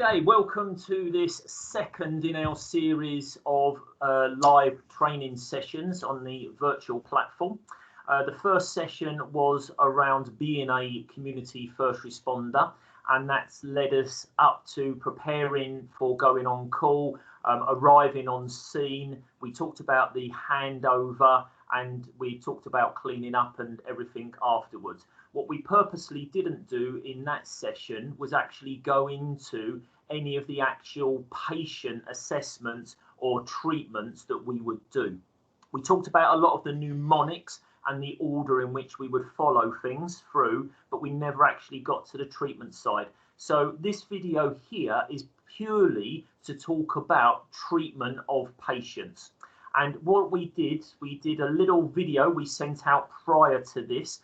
Okay, welcome to this second in our series of live training sessions on the virtual platform. The first session was around being a community first responder, and that's led us up to preparing for going on call, arriving on scene. We talked about the handover and we talked about cleaning up and everything afterwards. What we purposely didn't do in that session was actually go into any of the actual patient assessments or treatments that we would do. We talked about a lot of the mnemonics and the order in which we would follow things through, but we never actually got to the treatment side. So this video here is purely to talk about treatment of patients. And what we did a little video we sent out prior to this,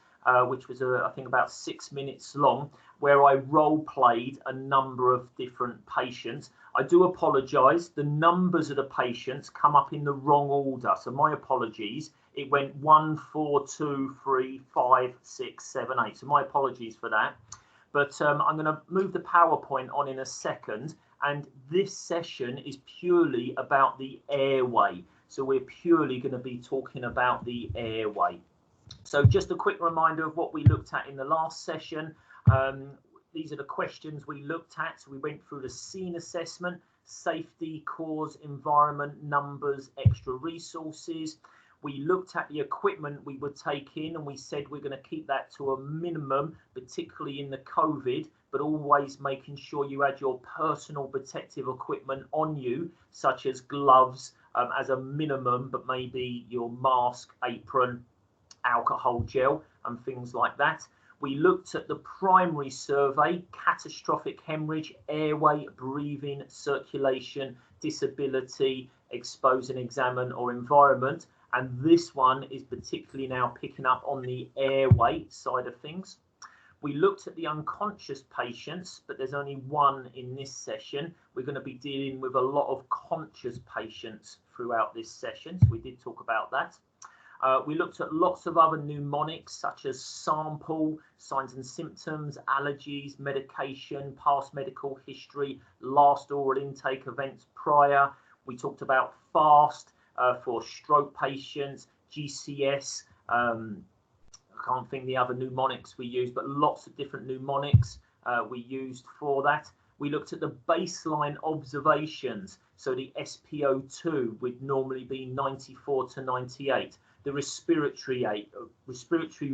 which was I think about 6 minutes long, where I role played a number of different patients. I do apologise, the numbers of the patients come up in the wrong order, so my apologies. It went 1, 4, 2, 3, 5, 6, 7, 8, so my apologies for that. But I'm going to move the PowerPoint on in a second, and this session is purely about the airway. So we're purely going to be talking about the airway. So just a quick reminder of what we looked at in the last session. These are the questions we looked at. So we went through the scene assessment, safety, cause, environment, numbers, extra resources. We looked at the equipment we would take in, and we said we're going to keep that to a minimum, particularly in the COVID, but always making sure you had your personal protective equipment on you, such as gloves as a minimum, but maybe your mask, apron, alcohol gel and things like that. We looked at the primary survey, catastrophic hemorrhage, airway, breathing, circulation, disability, expose and examine or environment. And this one is particularly now picking up on the airway side of things. We looked at the unconscious patients, but there's only one in this session. We're going to be dealing with a lot of conscious patients throughout this session, so we did talk about that. We looked at lots of other mnemonics such as sample, signs and symptoms, allergies, medication, past medical history, last oral intake events prior. We talked about FAST for stroke patients, GCS. I can't think the other mnemonics we used, but lots of different mnemonics we used for that. We looked at the baseline observations. So the SpO2 would normally be 94 to 98. The respiratory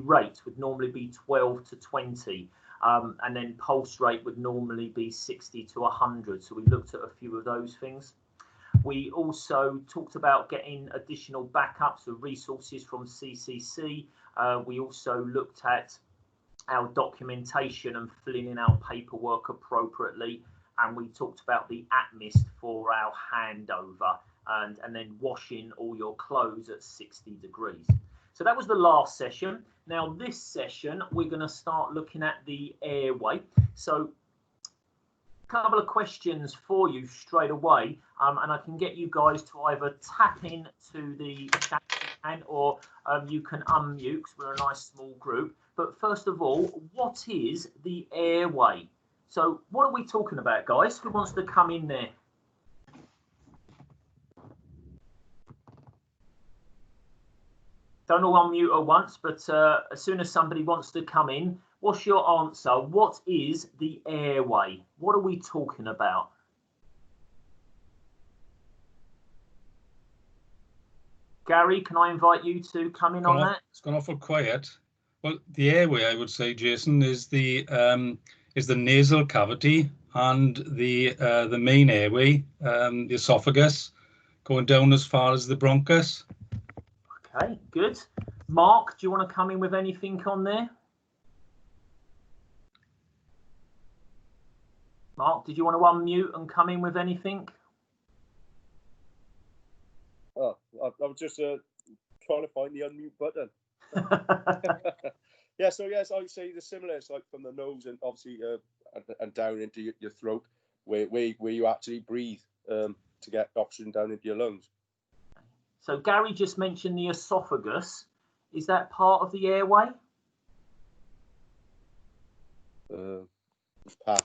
rate would normally be 12 to 20. And then pulse rate would normally be 60 to 100. So we looked at a few of those things. We also talked about getting additional backups of resources from CCC. We also looked at our documentation and filling in our paperwork appropriately. And we talked about the atmist for our handover and then washing all your clothes at 60 degrees. So that was the last session. Now this session, we're going to start looking at the airway. So couple of questions for you straight away, and I can get you guys to either tap into the chat or you can unmute because we're a nice small group. But first of all, what is the airway? So what are we talking about, guys? Who wants to come in there? Don't all unmute at once, but as soon as somebody wants to come in, what's your answer? What is the airway? What are we talking about? Gary, can I invite you to come in on that? It's gone awful quiet. Well, the airway, I would say, Jason, is the nasal cavity and the main airway, the esophagus, going down as far as the bronchus. Okay, good. Mark, do you want to come in with anything on there? Mark, did you want to unmute and come in with anything? Oh, I was just trying to find the unmute button. Yeah, so yes, I would say the similar. It's like from the nose and obviously and down into your throat, where you actually breathe to get oxygen down into your lungs. So Gary just mentioned the esophagus. Is that part of the airway? Pass.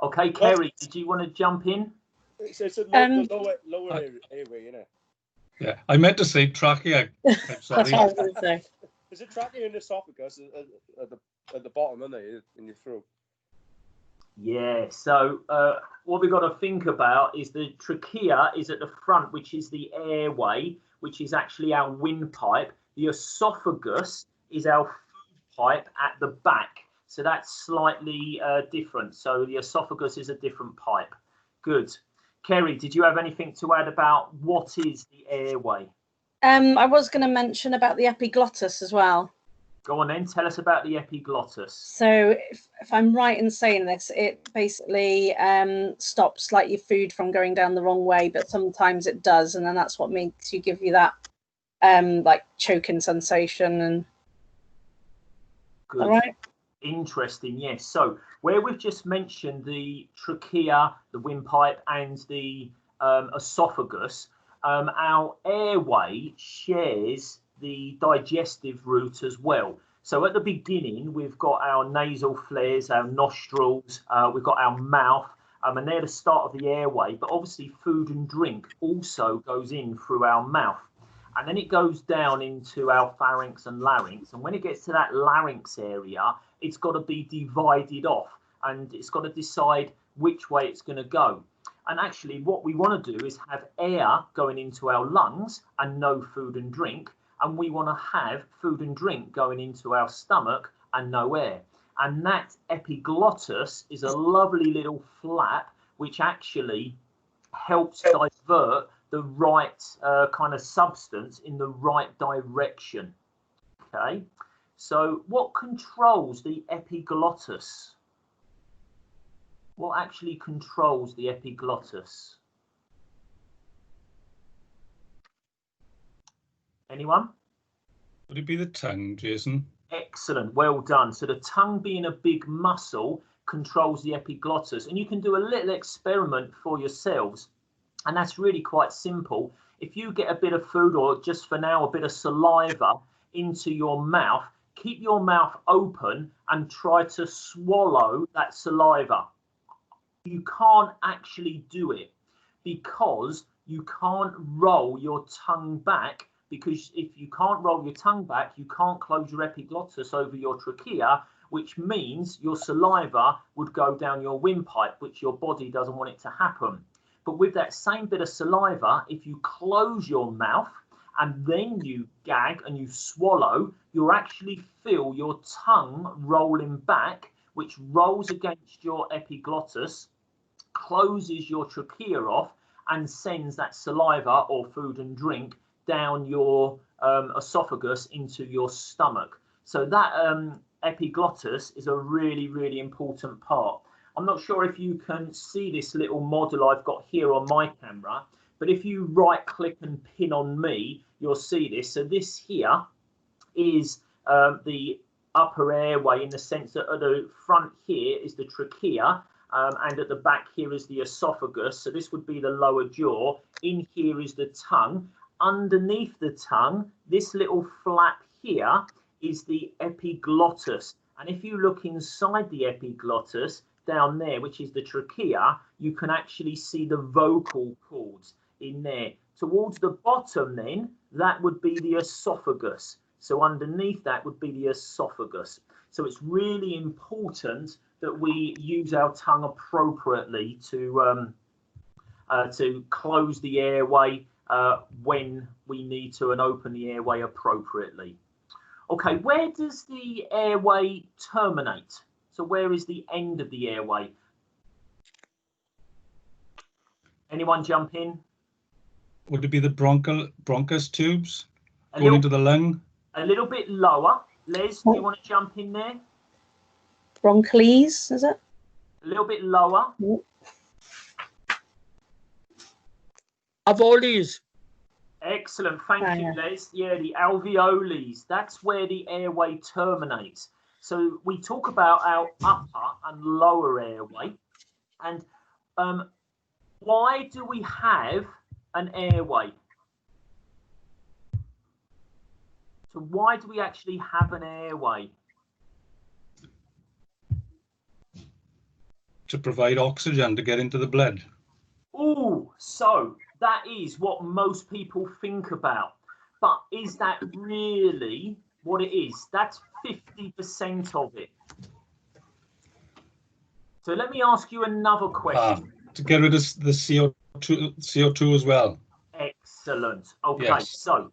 Okay, Kerry, did you want to jump in? It's a lower airway, isn't it? Yeah, I meant to say trachea. I'm sorry. That's what I was going to say. Is it trachea and esophagus at the bottom, aren't they, in your throat? Yeah, so what we've got to think about is the trachea is at the front, which is the airway, which is actually our windpipe. The esophagus is our food pipe at the back. So that's slightly different. So the esophagus is a different pipe. Good. Kerry, did you have anything to add about what is the airway? I was going to mention about the epiglottis as well. Go on then, tell us about the epiglottis. So if I'm right in saying this, it basically stops like your food from going down the wrong way, but sometimes it does, and then that's what makes you give you that like choking sensation. And good. All right. Interesting, yes. So where we've just mentioned the trachea, the windpipe, and the esophagus, our airway shares the digestive route as well. So at the beginning, we've got our nasal flares, our nostrils, we've got our mouth, and they're the start of the airway. But obviously, food and drink also goes in through our mouth. And then it goes down into our pharynx and larynx. And when it gets to that larynx area, it's got to be divided off, and it's got to decide which way it's going to go. And actually, what we want to do is have air going into our lungs and no food and drink. And we want to have food and drink going into our stomach and no air. And that epiglottis is a lovely little flap which actually helps divert the right kind of substance in the right direction. Okay, so what controls the epiglottis? What actually controls the epiglottis? Anyone? Would it be the tongue, Jason? Excellent, well done. So the tongue, being a big muscle, controls the epiglottis. And you can do a little experiment for yourselves. And that's really quite simple. If you get a bit of food, or just for now, a bit of saliva into your mouth, keep your mouth open and try to swallow that saliva. You can't actually do it because you can't roll your tongue back, because if you can't roll your tongue back, you can't close your epiglottis over your trachea, which means your saliva would go down your windpipe, which your body doesn't want it to happen. But with that same bit of saliva, if you close your mouth and then you gag and you swallow, you'll actually feel your tongue rolling back, which rolls against your epiglottis, closes your trachea off, and sends that saliva or food and drink down your esophagus into your stomach. So that epiglottis is a really, really important part. I'm not sure if you can see this little model I've got here on my camera, but if you right click and pin on me, you'll see this. So this here is the upper airway, in the sense that at the front here is the trachea, and at the back here is the esophagus. So this would be the lower jaw. In here is the tongue. Underneath the tongue, this little flap here is the epiglottis. And if you look inside the epiglottis, down there, which is the trachea, you can actually see the vocal cords in there. Towards the bottom then, that would be the esophagus. So underneath that would be the esophagus. So it's really important that we use our tongue appropriately to close the airway when we need to, and open the airway appropriately. Okay, where does the airway terminate? So where is the end of the airway? Anyone jump in? Would it be the bronchus tubes going into the lung? A little bit lower. Les, do you want to jump in there? Bronchiales, is it? A little bit lower. Alveoles. Excellent, thank you, Les. Yeah, the alveoles. That's where the airway terminates. So we talk about our upper and lower airway. And why do we have an airway? So why do we actually have an airway? to provide oxygen to get into the blood. Oh, so that is what most people think about. But is that really what it is? That's 50% of it. So let me ask you another question. To get rid of the CO2 as well. Excellent. Okay, yes. So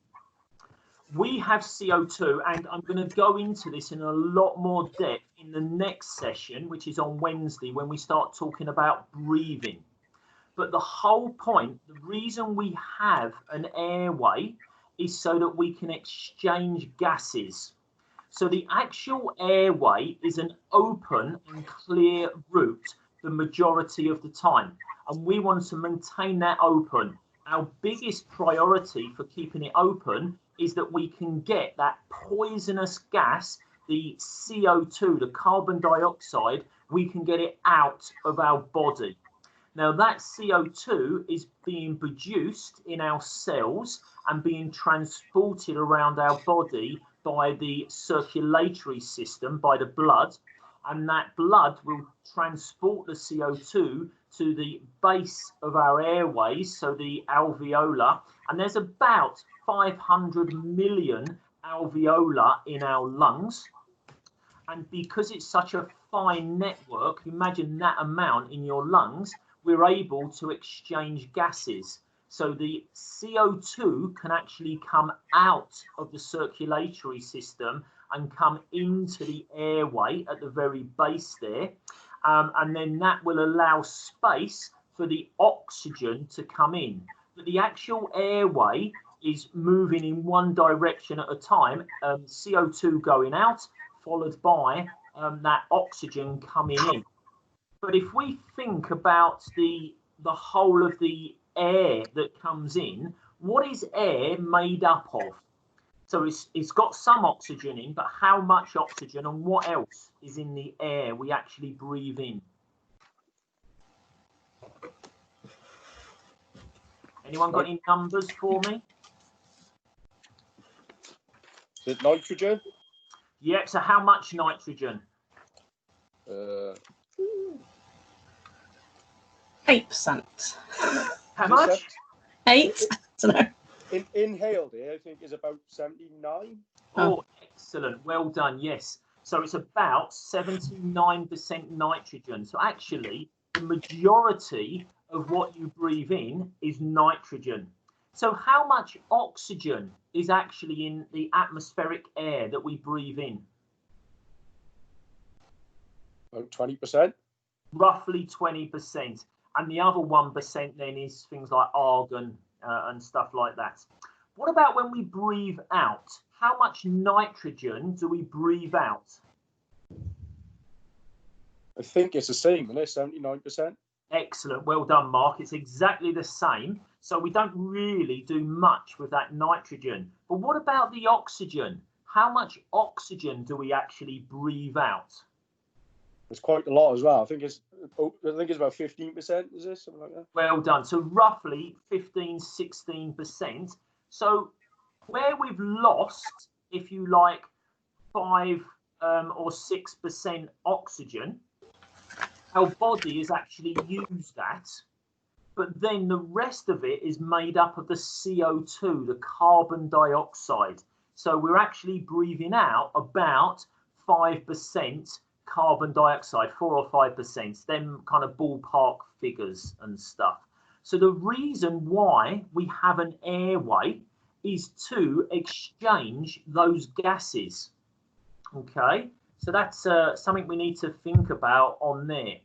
we have CO2, and I'm going to go into this in a lot more depth in the next session, which is on Wednesday, when we start talking about breathing. But the whole point, the reason we have an airway is so that we can exchange gases. So the actual airway is an open and clear route the majority of the time, and we want to maintain that open. Our biggest priority for keeping it open is that we can get that poisonous gas, the CO2, the carbon dioxide, we can get it out of our body. Now that CO2 is being produced in our cells and being transported around our body by the circulatory system, by the blood, and that blood will transport the CO2 to the base of our airways, so the alveolar, and there's about 500 million alveolar in our lungs. And because it's such a fine network, imagine that amount in your lungs, we're able to exchange gases. So the CO2 can actually come out of the circulatory system and come into the airway at the very base there. And then that will allow space for the oxygen to come in. But the actual airway is moving in one direction at a time, CO2 going out, followed by that oxygen coming in. But if we think about the whole of the air that comes in, what is air made up of? So it's got some oxygen in, but how much oxygen and what else is in the air we actually breathe in? Anyone got any numbers for me? Is it nitrogen? Yeah, so how much nitrogen? 8%. How much? 8? I don't know. Inhaled air, I think, is about 79. Oh, excellent. Well done. Yes. So it's about 79% nitrogen. So actually, the majority of what you breathe in is nitrogen. So how much oxygen is actually in the atmospheric air that we breathe in? About 20%. Roughly 20%. And the other 1% then is things like argon and stuff like that. What about when we breathe out? How much nitrogen do we breathe out? I think it's the same, isn't it? 79%. Excellent. Well done, Mark. It's exactly the same. So we don't really do much with that nitrogen. But what about the oxygen? How much oxygen do we actually breathe out? It's quite a lot as well. I think it's about 15%, is it? Something like that. Well done. So roughly 15, 16%. So where we've lost, if you like, 5 or 6% oxygen, our body has actually used that. But then the rest of it is made up of the CO2, the carbon dioxide. So we're actually breathing out about 5% carbon dioxide, 4 or 5%, them kind of ballpark figures and stuff. So the reason why we have an airway is to exchange those gases. Okay, so that's something we need to think about on there.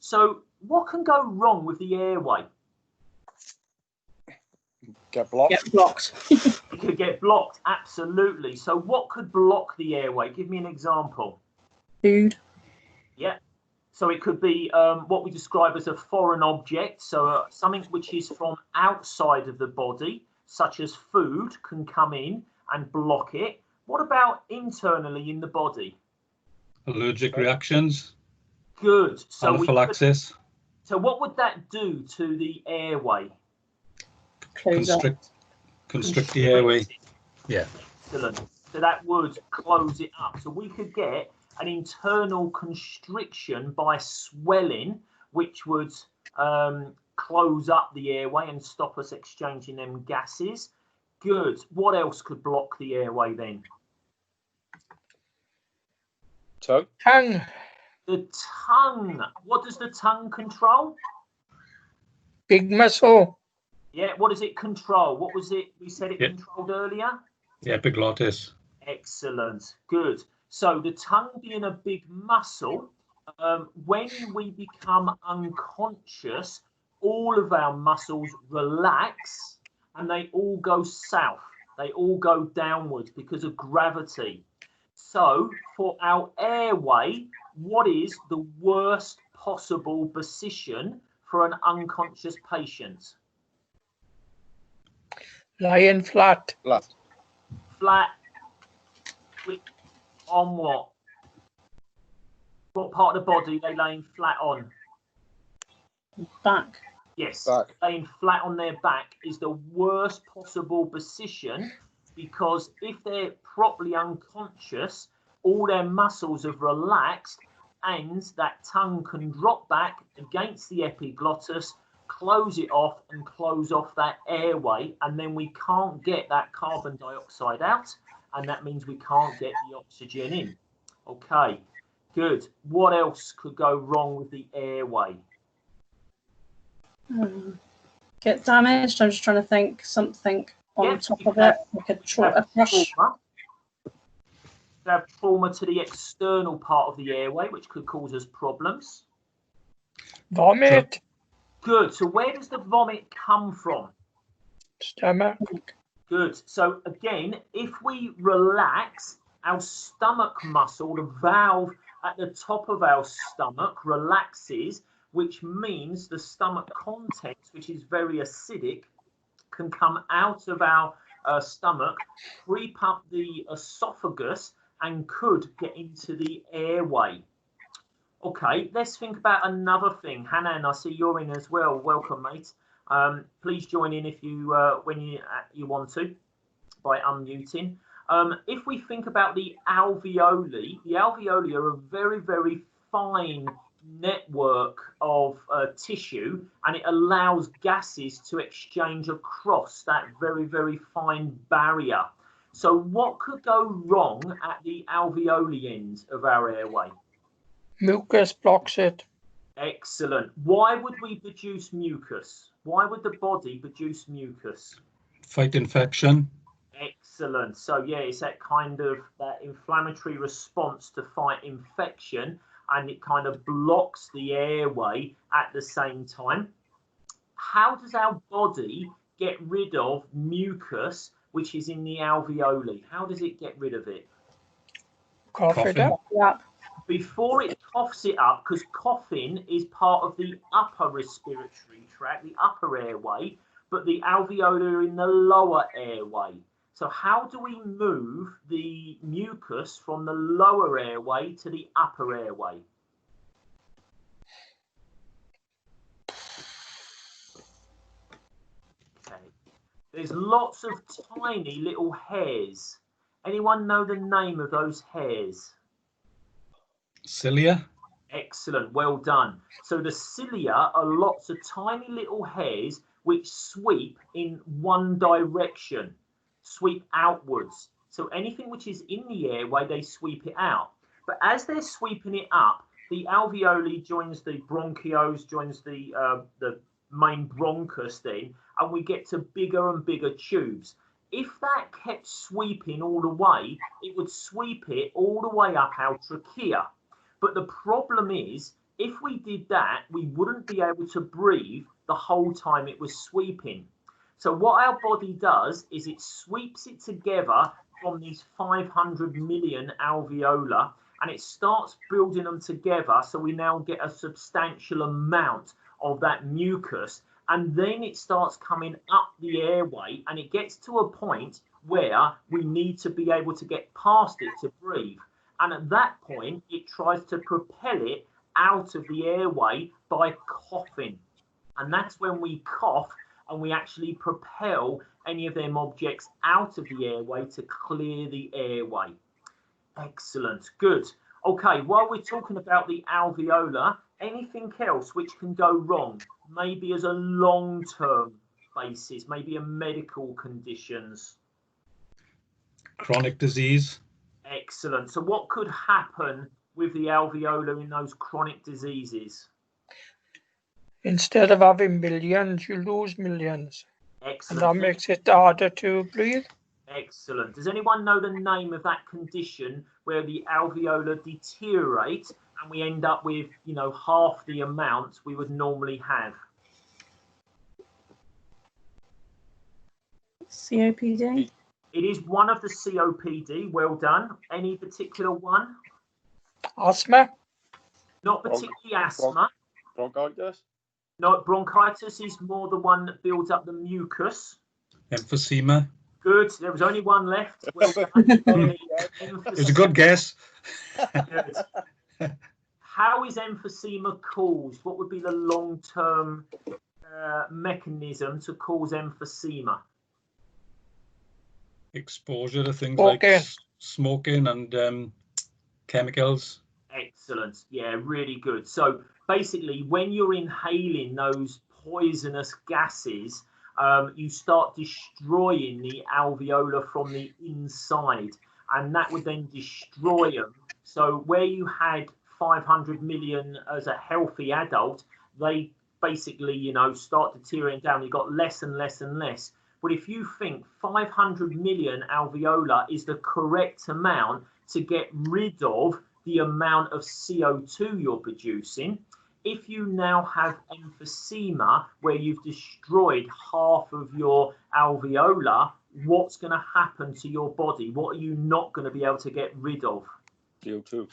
So what can go wrong with the airway? Get blocked. Get blocked. It could get blocked, absolutely. So what could block the airway? Give me an example. Food. Yeah. So it could be what we describe as a foreign object. So something which is from outside of the body, such as food, can come in and block it. What about internally in the body? Allergic reactions. Good. So anaphylaxis. So what would that do to the airway? Constrict the airway. Yeah. Excellent. So that would close it up. So we could get an internal constriction by swelling which would close up the airway and stop us exchanging them gases. Good. What else could block the airway then? Tongue. Tongue. The tongue. What does the tongue control? Big muscle. Yeah, what does it control? What was it we said it Yeah. controlled earlier? The epiglottis. Excellent. Good. So the tongue being a big muscle, when we become unconscious, all of our muscles relax and they all go south. They all go downwards because of gravity. So for our airway, what is the worst possible position for an unconscious patient? Lying flat. Flat. Flat. On what? What part of the body are they laying flat on? Back. Yes, Back. laying flat on their back is the worst possible position, because if they're properly unconscious, all their muscles have relaxed and that tongue can drop back against the epiglottis, close it off and close off that airway, and then we can't get that carbon dioxide out, and that means we can't get the oxygen in. Okay, good. What else could go wrong with the airway? Get damaged. I'm just trying to think something on Yeah, top you of it, like a crush. Have trauma to the external part of the airway, which could cause us problems. Vomit. Good. So where does the vomit come from? Stomach. Good. So again, if we relax, our stomach muscle, the valve at the top of our stomach relaxes, which means the stomach contents, which is very acidic, can come out of our stomach, creep up the esophagus, and could get into the airway. Okay, let's think about another thing. Hanan, I see you're in as well. Welcome, mate. Please join in if you when you want to by unmuting. If we think about the alveoli are a very, very fine network of tissue, and it allows gases to exchange across that very, very fine barrier. So what could go wrong at the alveoli end of our airway? Mucus blocks it. Excellent. Why would we produce mucus? Why would the body produce mucus? Fight infection. Excellent. So yeah, it's that kind of that inflammatory response to fight infection, and it kind of blocks the airway at the same time. How does our body get rid of mucus, which is in the alveoli? How does it get rid of it? Cough it up. Yeah. Before it coughs it up, because coughing is part of the upper respiratory tract, the upper airway, but the alveoli are in the lower airway. So how do we move the mucus from the lower airway to the upper airway? Okay. There's lots of tiny little hairs. Anyone know the name of those hairs? Cilia. Excellent, well done. So the cilia are lots of tiny little hairs which sweep in one direction, sweep outwards. So anything which is in the airway, they sweep it out. But as they're sweeping it up, the alveoli joins the bronchioles, joins the main bronchus then, and we get to bigger and bigger tubes. If that kept sweeping all the way, it would sweep it all the way up our trachea. But the problem is, if we did that, we wouldn't be able to breathe the whole time it was sweeping. So what our body does is it sweeps it together from these 500 million alveolar, and it starts building them together, so we now get a substantial amount of that mucus, and then it starts coming up the airway, and it gets to a point where we need to be able to get past it to breathe. And at that point, it tries to propel it out of the airway by coughing. And that's when we cough and we actually propel any of them objects out of the airway to clear the airway. Excellent. Good. Okay, while we're talking about the alveolar, Anything else which can go wrong, maybe as a long-term basis, maybe a medical conditions? Chronic disease. Excellent. So what could happen with the alveolar in those chronic diseases? Instead of having millions, you lose millions. Excellent. And that makes it harder to breathe. Excellent. Does anyone know the name of that condition where the alveolar deteriorate and we end up with, you know, half the amount we would normally have? COPD? It is one of the COPD. Well done. Any particular one? Asthma? Not particularly asthma. Bronchitis? No, bronchitis is more the one that builds up the mucus. Emphysema. Good. There was only one left. Well done. It was a good guess. Good. How is emphysema caused? What would be the long-term mechanism to cause emphysema? Exposure to things Smoking. like smoking and chemicals. Excellent. Yeah, really good. So basically, when you're inhaling those poisonous gases, you start destroying the alveolar from the inside, and that would then destroy them. So where you had 500 million as a healthy adult, they basically, you know, start deteriorating down. You've got less and less and less. But if you think 500 million alveolar is the correct amount to get rid of the amount of CO2 you're producing, if you now have emphysema where you've destroyed half of your alveolar, what's going to happen to your body? What are you not going to be able to get rid of? CO2.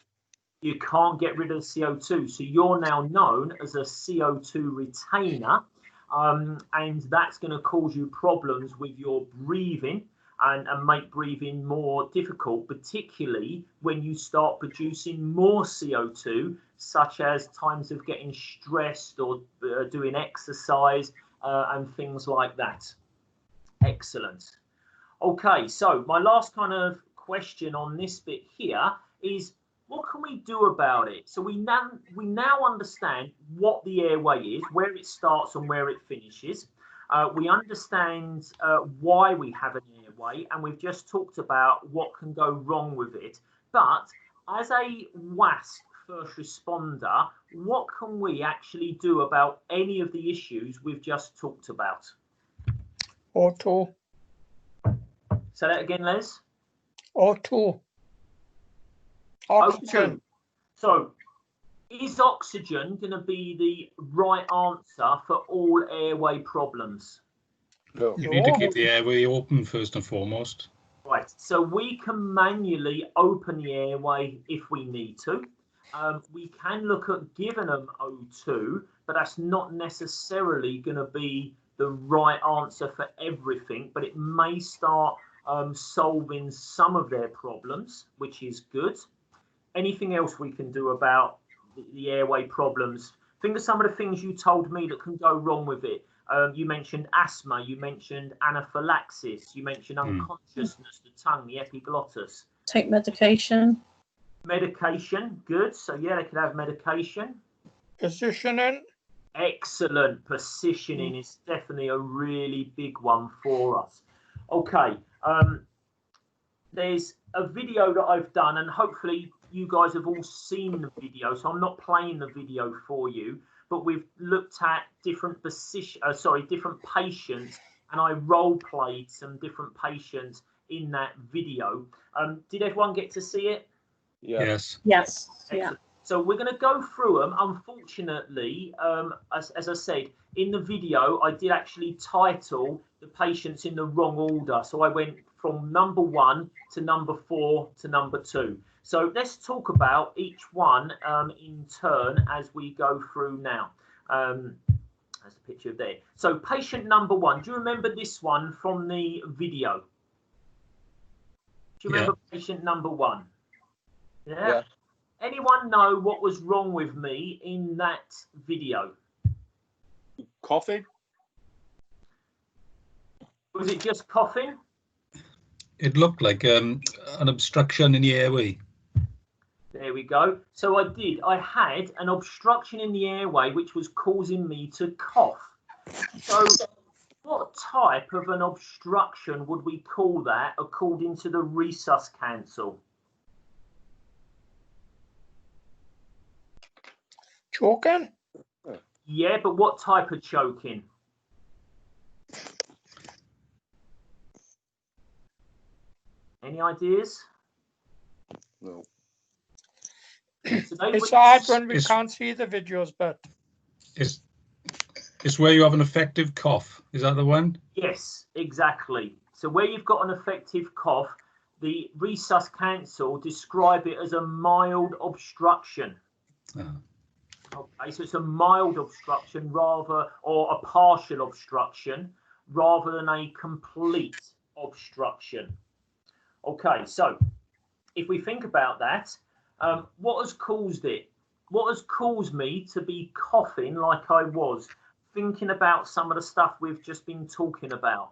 You can't get rid of CO2. So you're now known as a CO2 retainer. And that's going to cause you problems with your breathing and make breathing more difficult, particularly when you start producing more CO2, such as times of getting stressed or doing exercise and things like that. Excellent. Okay, so my last kind of question on this bit here is, what can we do about it? So we now understand what the airway is, where it starts and where it finishes. We understand why we have an airway, and we've just talked about what can go wrong with it. But as a WASP first responder, what can we actually do about any of the issues we've just talked about? O2. Say that again, Les. O2. Oxygen. O2. So, is oxygen going to be the right answer for all airway problems? No. You need to keep the airway open first and foremost. Right. So we can manually open the airway if we need to. We can look at giving them O2, but that's not necessarily going to be the right answer for everything. But it may start solving some of their problems, which is good. Anything else we can do about the airway problems? Think of some of the things you told me that can go wrong with it. You mentioned asthma, you mentioned anaphylaxis, you mentioned unconsciousness, the tongue, the epiglottis. Take medication. Medication, good. So yeah, they could have medication. Positioning. Excellent. Positioning is definitely a really big one for us. Okay, there's a video that I've done, and hopefully you guys have all seen the video, so I'm not playing the video for you, but we've looked at different different patients, and I role played some different patients in that video. Did everyone get to see it? Yeah. Yes. Yes. Excellent. Yeah. So we're going to go through them. Unfortunately, as I said, in the video, I did actually title the patients in the wrong order. So I went from number 1 to number 4 to number 2. So let's talk about each one in turn as we go through now. That's a picture there. So patient number 1, do you remember this one from the video? Do you remember patient number 1? Yeah. Anyone know what was wrong with me in that video? Coughing? Was it just coughing? It looked like an obstruction in the airway. There we go. So I had an obstruction in the airway which was causing me to cough. So what type of an obstruction would we call that according to the Resus Council? Choking? Yeah, but what type of choking? Any ideas? No. So It's hard when we can't see the videos, but It's where you have an effective cough. Is that the one? Yes, exactly. So where you've got an effective cough, the Resus Council describe it as a mild obstruction. Oh. Okay, so it's a mild obstruction or a partial obstruction rather than a complete obstruction. Okay, so if we think about that, what has caused it? What has caused me to be coughing like I was? Thinking about some of the stuff we've just been talking about.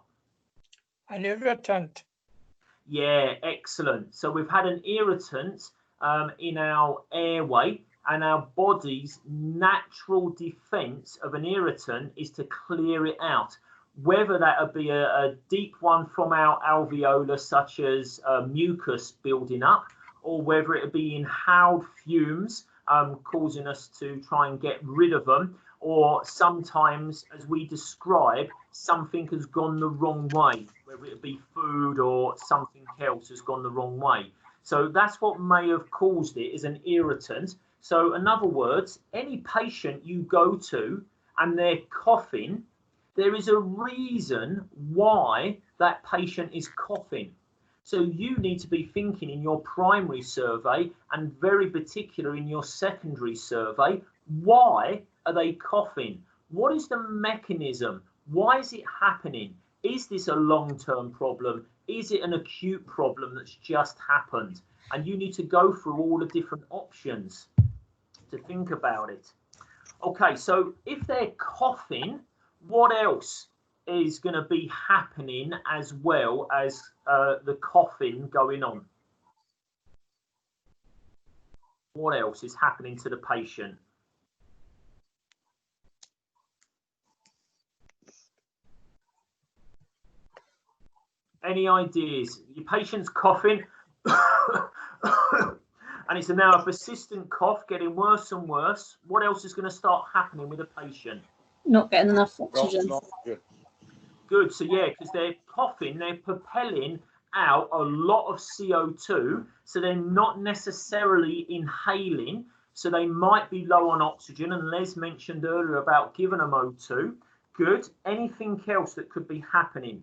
an irritant. Yeah, excellent. So we've had an irritant in our airway, and our body's natural defense of an irritant is to clear it out. Whether that would be a deep one from our alveolus, such as mucus building up, or whether it would be inhaled fumes causing us to try and get rid of them, or sometimes, as we describe, something has gone the wrong way, whether it be food or something else has gone the wrong way. So that's what may have caused it, is an irritant. So in other words, any patient you go to and they're coughing, there is a reason why that patient is coughing. So you need to be thinking in your primary survey, and very particular in your secondary survey, why are they coughing? What is the mechanism? Why is it happening? Is this a long-term problem? Is it an acute problem that's just happened? And you need to go through all the different options to think about it. Okay, so if they're coughing, what else is going to be happening as well as the coughing going on? What else is happening to the patient? Any ideas? Your patient's coughing and it's now a persistent cough getting worse and worse. What else is going to start happening with the patient? Not getting enough oxygen. Not good. Good. So yeah, because they're coughing, they're propelling out a lot of CO2, so they're not necessarily inhaling, so they might be low on oxygen. And Les mentioned earlier about giving them O2. Good. Anything else that could be happening?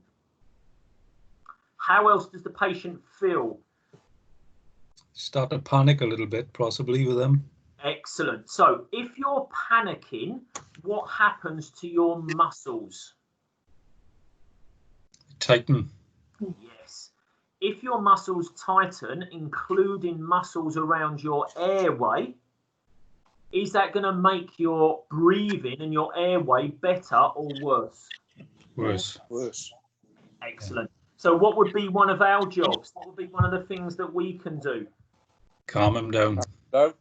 How else does the patient feel? Start to panic a little bit, possibly, with them. Excellent. So if you're panicking, what happens to your muscles? Tighten. Yes. If your muscles tighten, including muscles around your airway, is that going to make your breathing and your airway better or worse? Worse. Worse. Excellent. So what would be one of our jobs? What would be one of the things that we can do? Calm them down. No.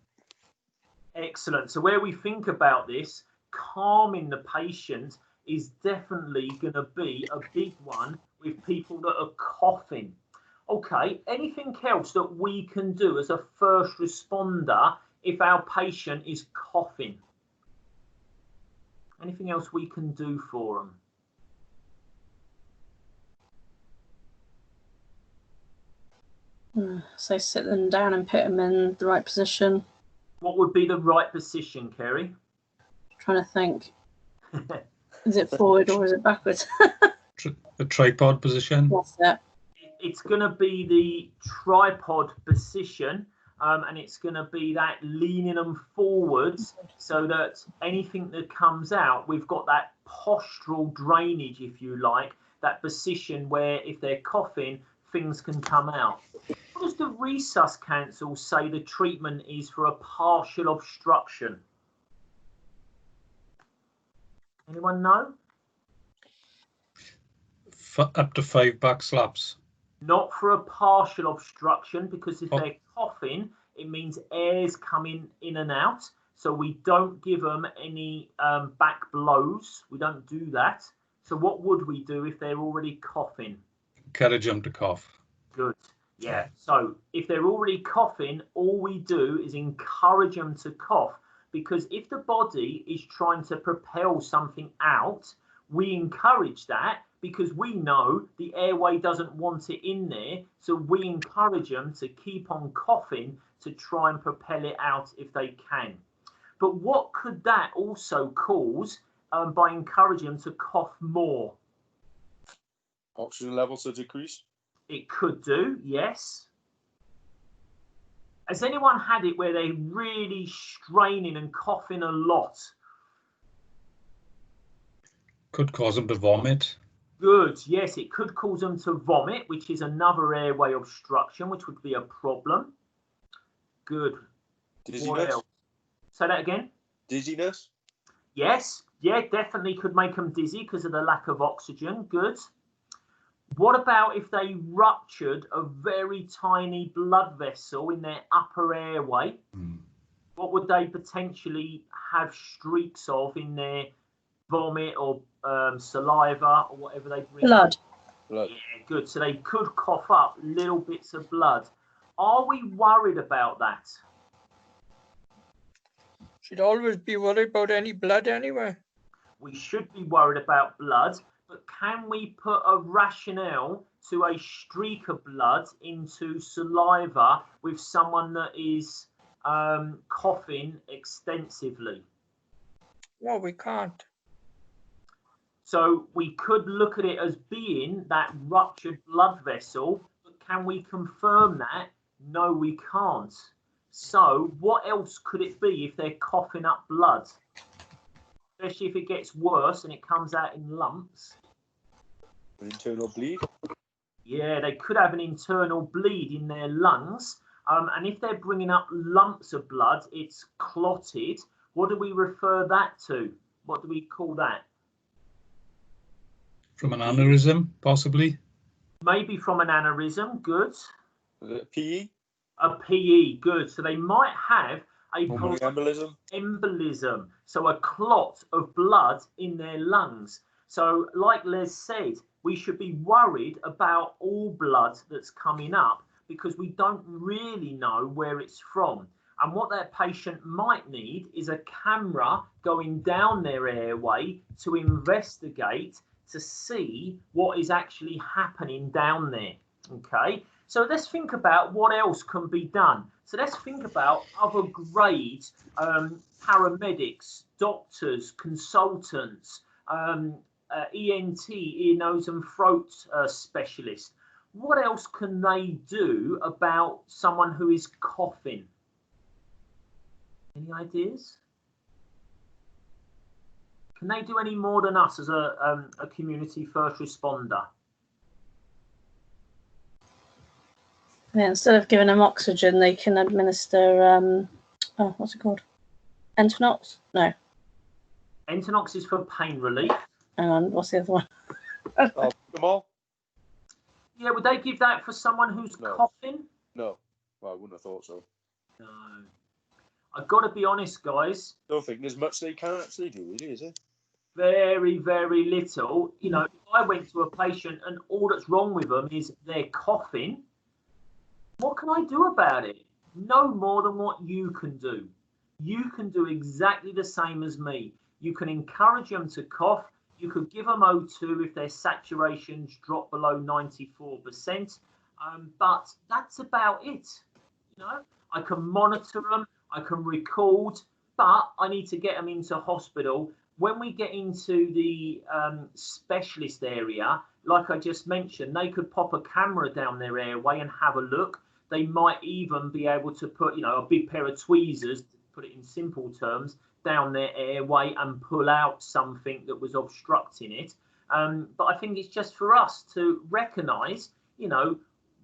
Excellent. So where we think about this, calming the patient is definitely going to be a big one with people that are coughing. Okay, anything else that we can do as a first responder if our patient is coughing? Anything else we can do for them? So sit them down and put them in the right position. What would be the right position, Kerry? Trying to think. Is it forward or is it backwards? The tripod position. That's it. It's going to be the tripod position, and it's going to be that leaning them forwards so that anything that comes out, we've got that postural drainage, if you like, that position where if they're coughing, things can come out. What does the Resus Council say the treatment is for a partial obstruction? Anyone know? Up to 5 back slaps. Not for a partial obstruction, because if they're coughing, it means air's coming in and out. So we don't give them any back blows. We don't do that. So what would we do if they're already coughing? Encourage them to cough. Good. Yeah. So if they're already coughing, all we do is encourage them to cough, because if the body is trying to propel something out, we encourage that because we know the airway doesn't want it in there. So we encourage them to keep on coughing to try and propel it out if they can. But what could that also cause by encouraging them to cough more? Oxygen levels to decrease. It could do, yes. Has anyone had it where they're really straining and coughing a lot? Could cause them to vomit. Good, yes, it could cause them to vomit, which is another airway obstruction, which would be a problem. Good. Dizziness. Say that again. Dizziness. Yes, yeah, definitely could make them dizzy because of the lack of oxygen. Good. What about if they ruptured a very tiny blood vessel in their upper airway? What would they potentially have streaks of in their vomit or saliva or whatever they bring? Blood. Blood. Yeah, good. So they could cough up little bits of blood. Are we worried about that? Should always be worried about any blood anyway. We should be worried about blood, but can we put a rationale to a streak of blood into saliva with someone that is coughing extensively? No, we can't. So we could look at it as being that ruptured blood vessel, but can we confirm that? No, we can't. So what else could it be if they're coughing up blood? Especially if it gets worse and it comes out in lumps. An internal bleed. Yeah, they could have an internal bleed in their lungs. And if they're bringing up lumps of blood, it's clotted. What do we refer that to? What do we call that? From an aneurysm, possibly. Maybe from an aneurysm. Good. PE. A PE. Good. So they might have a Embolism. Embolism. So a clot of blood in their lungs. So like Les said, we should be worried about all blood that's coming up because we don't really know where it's from. And what that patient might need is a camera going down their airway to investigate to see what is actually happening down there. Okay, so let's think about what else can be done. So let's think about other grades, paramedics, doctors, consultants, ENT, ear, nose and throat specialist. What else can they do about someone who is coughing? Any ideas? Can they do any more than us as a community first responder? Yeah, instead of giving them oxygen, they can administer, what's it called? Entonox? No. Entonox is for pain relief. Hang on, what's the other one? Oh, them all? Yeah, would they give that for someone who's coughing? No. Well, I wouldn't have thought so. No. I've got to be honest, guys. Don't think there's much they can actually do, really, is it? Very, very little. You know, if I went to a patient and all that's wrong with them is they're coughing, what can I do about it? No more than what you can do. You can do exactly the same as me. You can encourage them to cough. You could give them O2 if their saturations drop below 94%. But that's about it. You know, I can monitor them. I can record, but I need to get them into hospital. When we get into the specialist area, like I just mentioned, they could pop a camera down their airway and have a look. They might even be able to put, you know, a big pair of tweezers, to put it in simple terms, down their airway and pull out something that was obstructing it. But I think it's just for us to recognise, you know,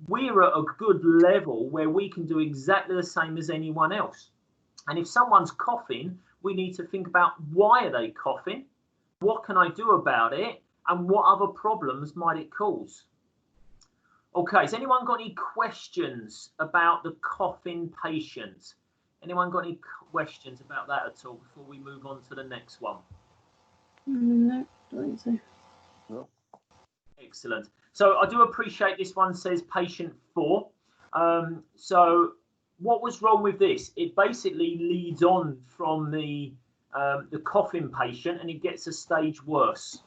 we're at a good level where we can do exactly the same as anyone else. And if someone's coughing, we need to think about why are they coughing? What can I do about it? And what other problems might it cause? Okay, has anyone got any questions about the coughing patient? Anyone got any questions about that at all before we move on to the next one? No, I don't think so. No. Excellent. So I do appreciate this one says patient 4. So what was wrong with this? It basically leads on from the coughing patient and it gets a stage worse.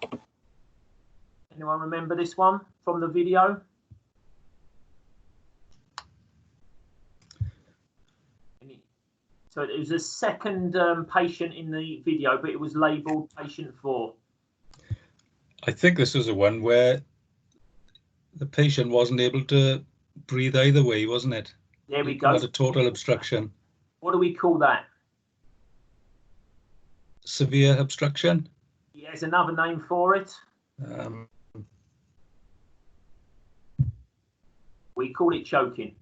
Anyone remember this one from the video? So it was a second patient in the video, but it was labelled patient 4. I think this was the one where the patient wasn't able to breathe either way, wasn't it? There we He go. had a total obstruction. What do we call that? Severe obstruction? Yeah, there's another name for it. We call it choking.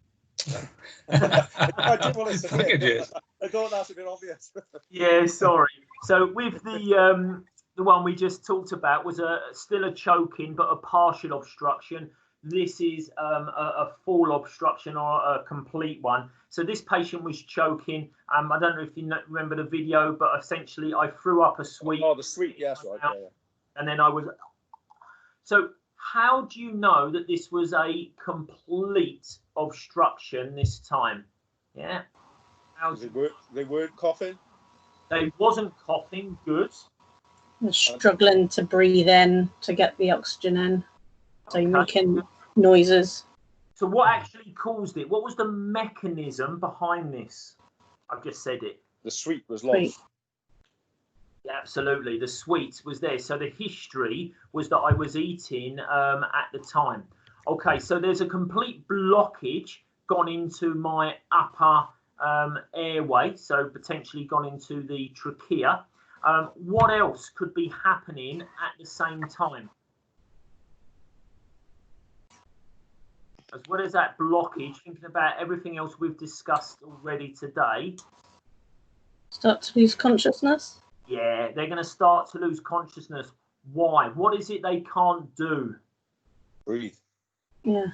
I did want to say Look at you. I thought that's a bit obvious. Yeah, sorry. So with the one we just talked about was still a choking, but a partial obstruction. This is a full obstruction or a complete one. So this patient was choking. I don't know if you remember the video, but essentially I threw up a sweet. Oh, the sweet, yes, right. Yeah. And then I was. So how do you know that this was a complete obstruction this time? Yeah. They weren't coughing. They wasn't coughing. Good. They're struggling to breathe in to get the oxygen in. So you're making noises. So what actually caused it? What was the mechanism behind this? I've just said it. The sweet was lost. Yeah, absolutely. The sweet was there. So the history was that I was eating at the time. Okay, so there's a complete blockage gone into my upper airway, so potentially gone into the trachea. What else could be happening at the same time? As well as that blockage, thinking about everything else we've discussed already today. Start to lose consciousness? Yeah, they're going to start to lose consciousness. Why? What is it they can't do? Breathe. Yeah.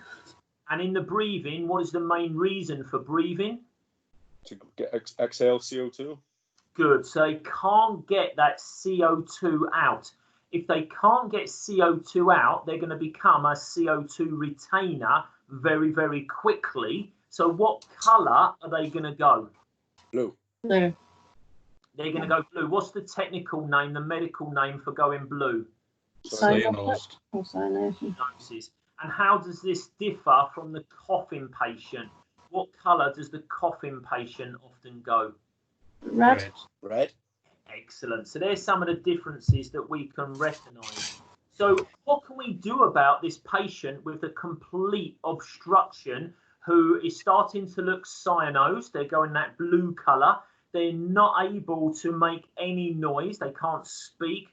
And in the breathing, what is the main reason for breathing? To get exhale CO2. Good. So they can't get that CO2 out. If they can't get CO2 out, they're going to become a CO2 retainer very, very quickly. So what colour are they going to go? Blue. No. They're going to go blue. What's the technical name, the medical name for going blue? Cyanosed. Cyanosis. And how does this differ from the coughing patient? What colour does the coughing patient often go? Red. Red. Excellent. So there's some of the differences that we can recognise. So what can we do about this patient with a complete obstruction who is starting to look cyanosed? They're going that blue colour. They're not able to make any noise. They can't speak.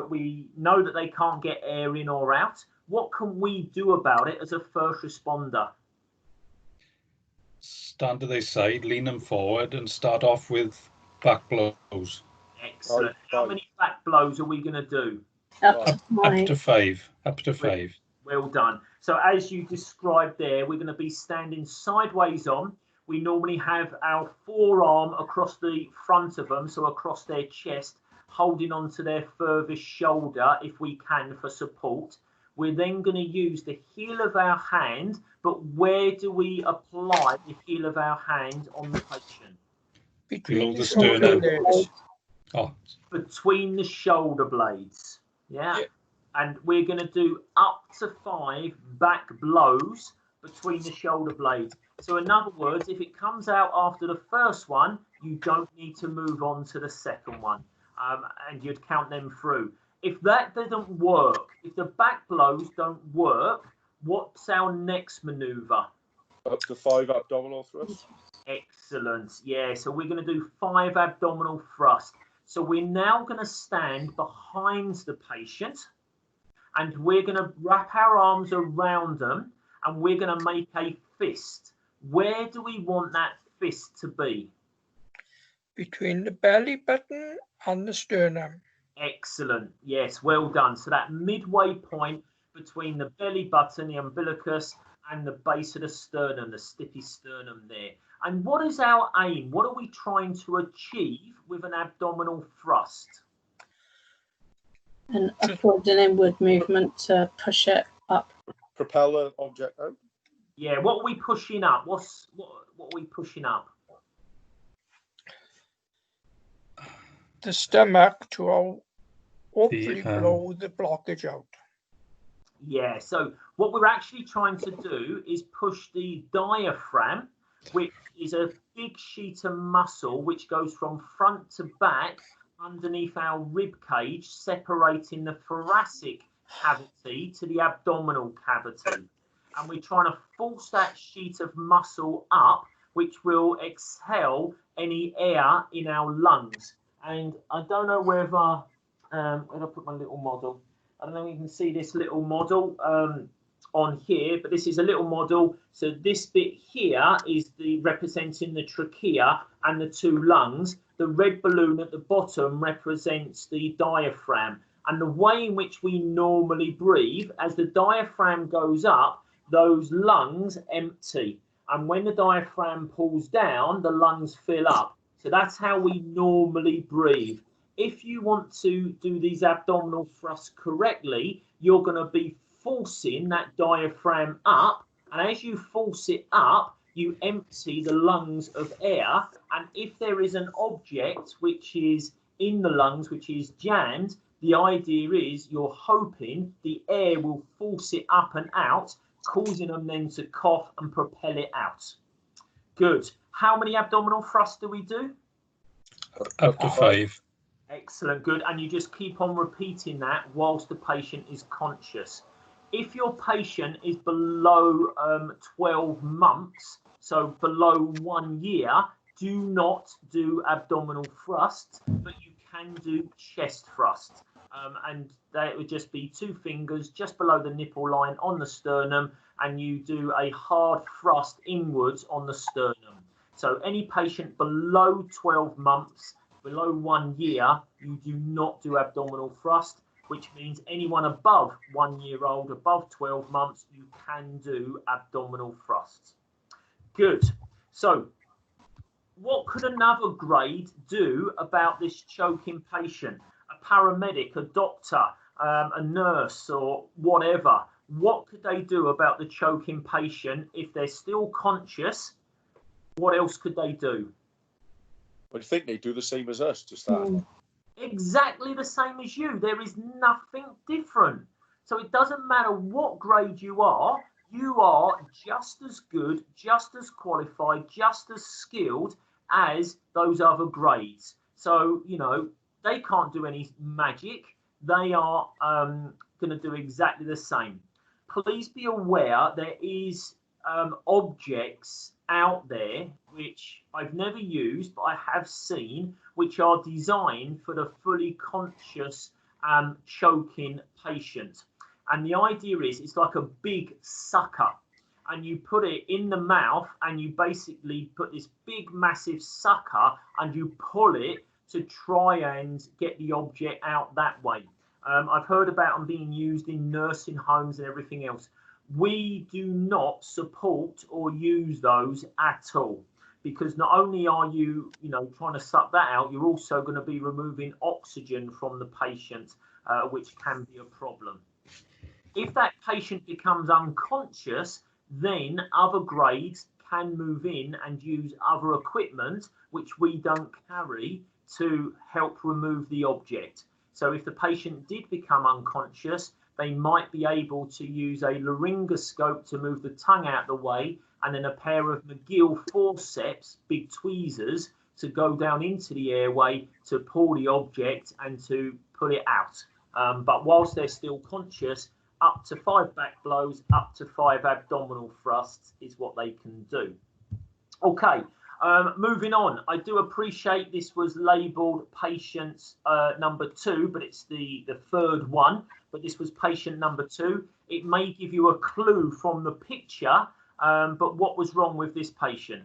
We know that they can't get air in or out. What can we do about it as a first responder? Stand to their side, lean them forward and start off with back blows. Excellent. How many back blows are we going to do? Up to 5. Up to 5. Well done. So as you described there, we're going to be standing sideways on. We normally have our forearm across the front of them, so across their chest, holding onto their furthest shoulder if we can for support. We're then going to use the heel of our hand, but where do we apply the heel of our hand on the patient? Between the shoulder sternum. blades. Oh, Between the shoulder blades. Yeah. And we're going to do up to 5 back blows between the shoulder blades. So in other words, if it comes out after the first one, you don't need to move on to the second one, and you'd count them through. If that doesn't work, if the back blows don't work, what's our next manoeuvre? Up to 5 abdominal thrusts. Excellent. Yeah, so we're going to do 5 abdominal thrusts. So we're now going to stand behind the patient and we're going to wrap our arms around them and we're going to make a fist. Where do we want that fist to be? Between the belly button and the sternum. Excellent. Yes, well done. So that midway point between the belly button, the umbilicus, and the base of the sternum, the stiffy sternum there. And what is our aim? What are we trying to achieve with an abdominal thrust? An upward and inward movement to push it up. Propel the object out. Yeah, what are we pushing up? What are we pushing up? The stomach to hopefully blow the blockage out. Yeah, so what we're actually trying to do is push the diaphragm, which is a big sheet of muscle which goes from front to back underneath our rib cage, separating the thoracic cavity to the abdominal cavity. And we're trying to force that sheet of muscle up, which will exhale any air in our lungs. And I don't know whether, where I put my little model? I don't know if you can see this little model on here, but this is a little model. So this bit here is representing the trachea and the two lungs. The red balloon at the bottom represents the diaphragm. And the way in which we normally breathe, as the diaphragm goes up, those lungs empty. And when the diaphragm pulls down, the lungs fill up. So that's how we normally breathe. If you want to do these abdominal thrusts correctly, you're going to be forcing that diaphragm up. And as you force it up, you empty the lungs of air. And if there is an object which is in the lungs, which is jammed, the idea is you're hoping the air will force it up and out, causing them then to cough and propel it out. Good. How many abdominal thrusts do we do? Up to 5. Excellent, good. And you just keep on repeating that whilst the patient is conscious. If your patient is below 12 months, so below 1 year, do not do abdominal thrusts, but you can do chest thrusts. And that would just be 2 fingers just below the nipple line on the sternum, and you do a hard thrust inwards on the sternum. So any patient below 12 months, below 1 year, you do not do abdominal thrust, which means anyone above 1 year old, above 12 months, you can do abdominal thrusts. Good. So what could another grade do about this choking patient? A paramedic, a doctor, a nurse, or whatever. What could they do about the choking patient if they're still conscious? What else could they do? I think they do the same as us to start. Exactly the same as you. There is nothing different. So it doesn't matter what grade you are just as good, just as qualified, just as skilled as those other grades. So, you know, they can't do any magic. They are going to do exactly the same. Please be aware there is objects out there which I've never used, but I have seen, which are designed for the fully conscious choking patient. And the idea is it's like a big sucker, and you put it in the mouth and you basically put this big massive sucker and you pull it to try and get the object out that way. I've heard about them being used in nursing homes and everything else. We do not support or use those at all, because not only are you, trying to suck that out, you're also going to be removing oxygen from the patient, which can be a problem. If that patient becomes unconscious, then other grades can move in and use other equipment, which we don't carry, to help remove the object. So if the patient did become unconscious, they might be able to use a laryngoscope to move the tongue out of the way, and then a pair of McGill forceps, big tweezers, to go down into the airway to pull the object and to pull it out. But whilst they're still conscious, up to 5 back blows, up to 5 abdominal thrusts is what they can do. Okay, moving on. I do appreciate this was labelled patient number 2, but it's the third one. But this was patient number 2. It may give you a clue from the picture, but what was wrong with this patient?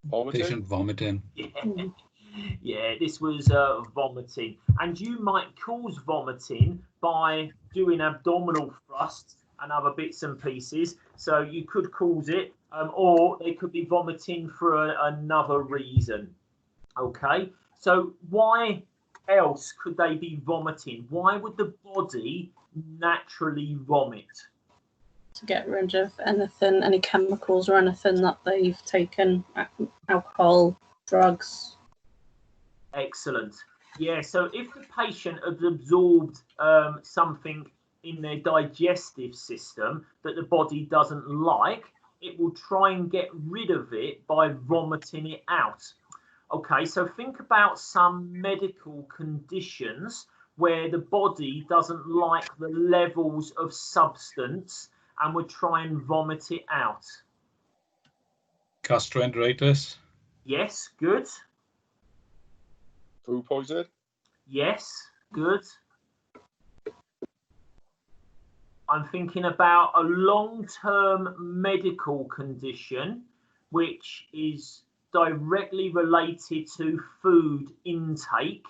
Vomiting? Patient vomiting. Yeah, this was vomiting. And you might cause vomiting by doing abdominal thrusts and other bits and pieces. So you could cause it, or they could be vomiting for another reason. Okay, so why else could they be vomiting? Why would the body naturally vomit? To get rid of anything, any chemicals or anything that they've taken, alcohol, drugs. Excellent. Yeah, so if the patient has absorbed something in their digestive system that the body doesn't like, it will try and get rid of it by vomiting it out. Okay, so think about some medical conditions where the body doesn't like the levels of substance and would try and vomit it out. Gastroenteritis. Yes, good. Food poisoning. Yes, good. I'm thinking about a long-term medical condition which is directly related to food intake,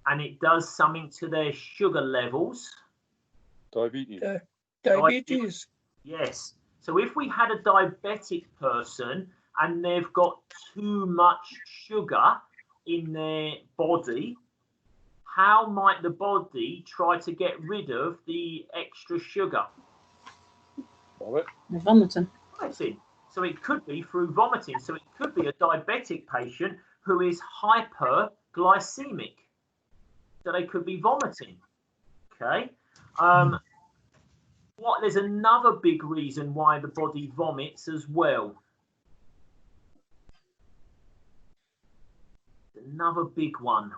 and it does something to their sugar levels. Diabetes. Diabetes. Yes. So if we had a diabetic person and they've got too much sugar in their body, how might the body try to get rid of the extra sugar? Vomiting. Vomiting. So it could be through vomiting. So it could be a diabetic patient who is hyperglycemic. So they could be vomiting. Okay. There's another big reason why the body vomits as well. Another big one.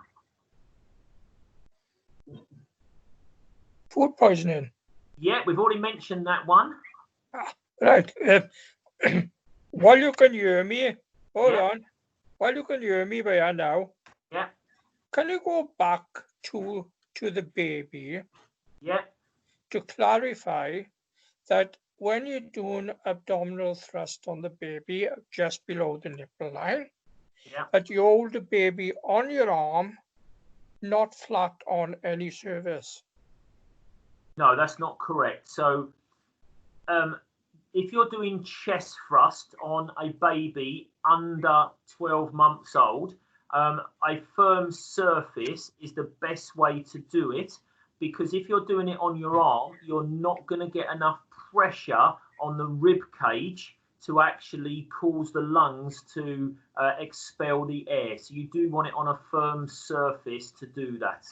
Food poisoning. Yeah, we've already mentioned that one. Right. While you can hear me, hold Yeah. on. While you can hear me by now, Yeah. can you go back to the baby Yeah. to clarify that when you're doing abdominal thrust on the baby just below the nipple line, Yeah. that you hold the baby on your arm, not flat on any surface? No, that's not correct. So if you're doing chest thrust on a baby under 12 months old, a firm surface is the best way to do it, because if you're doing it on your arm, you're not going to get enough pressure on the rib cage to actually cause the lungs to expel the air. So you do want it on a firm surface to do that.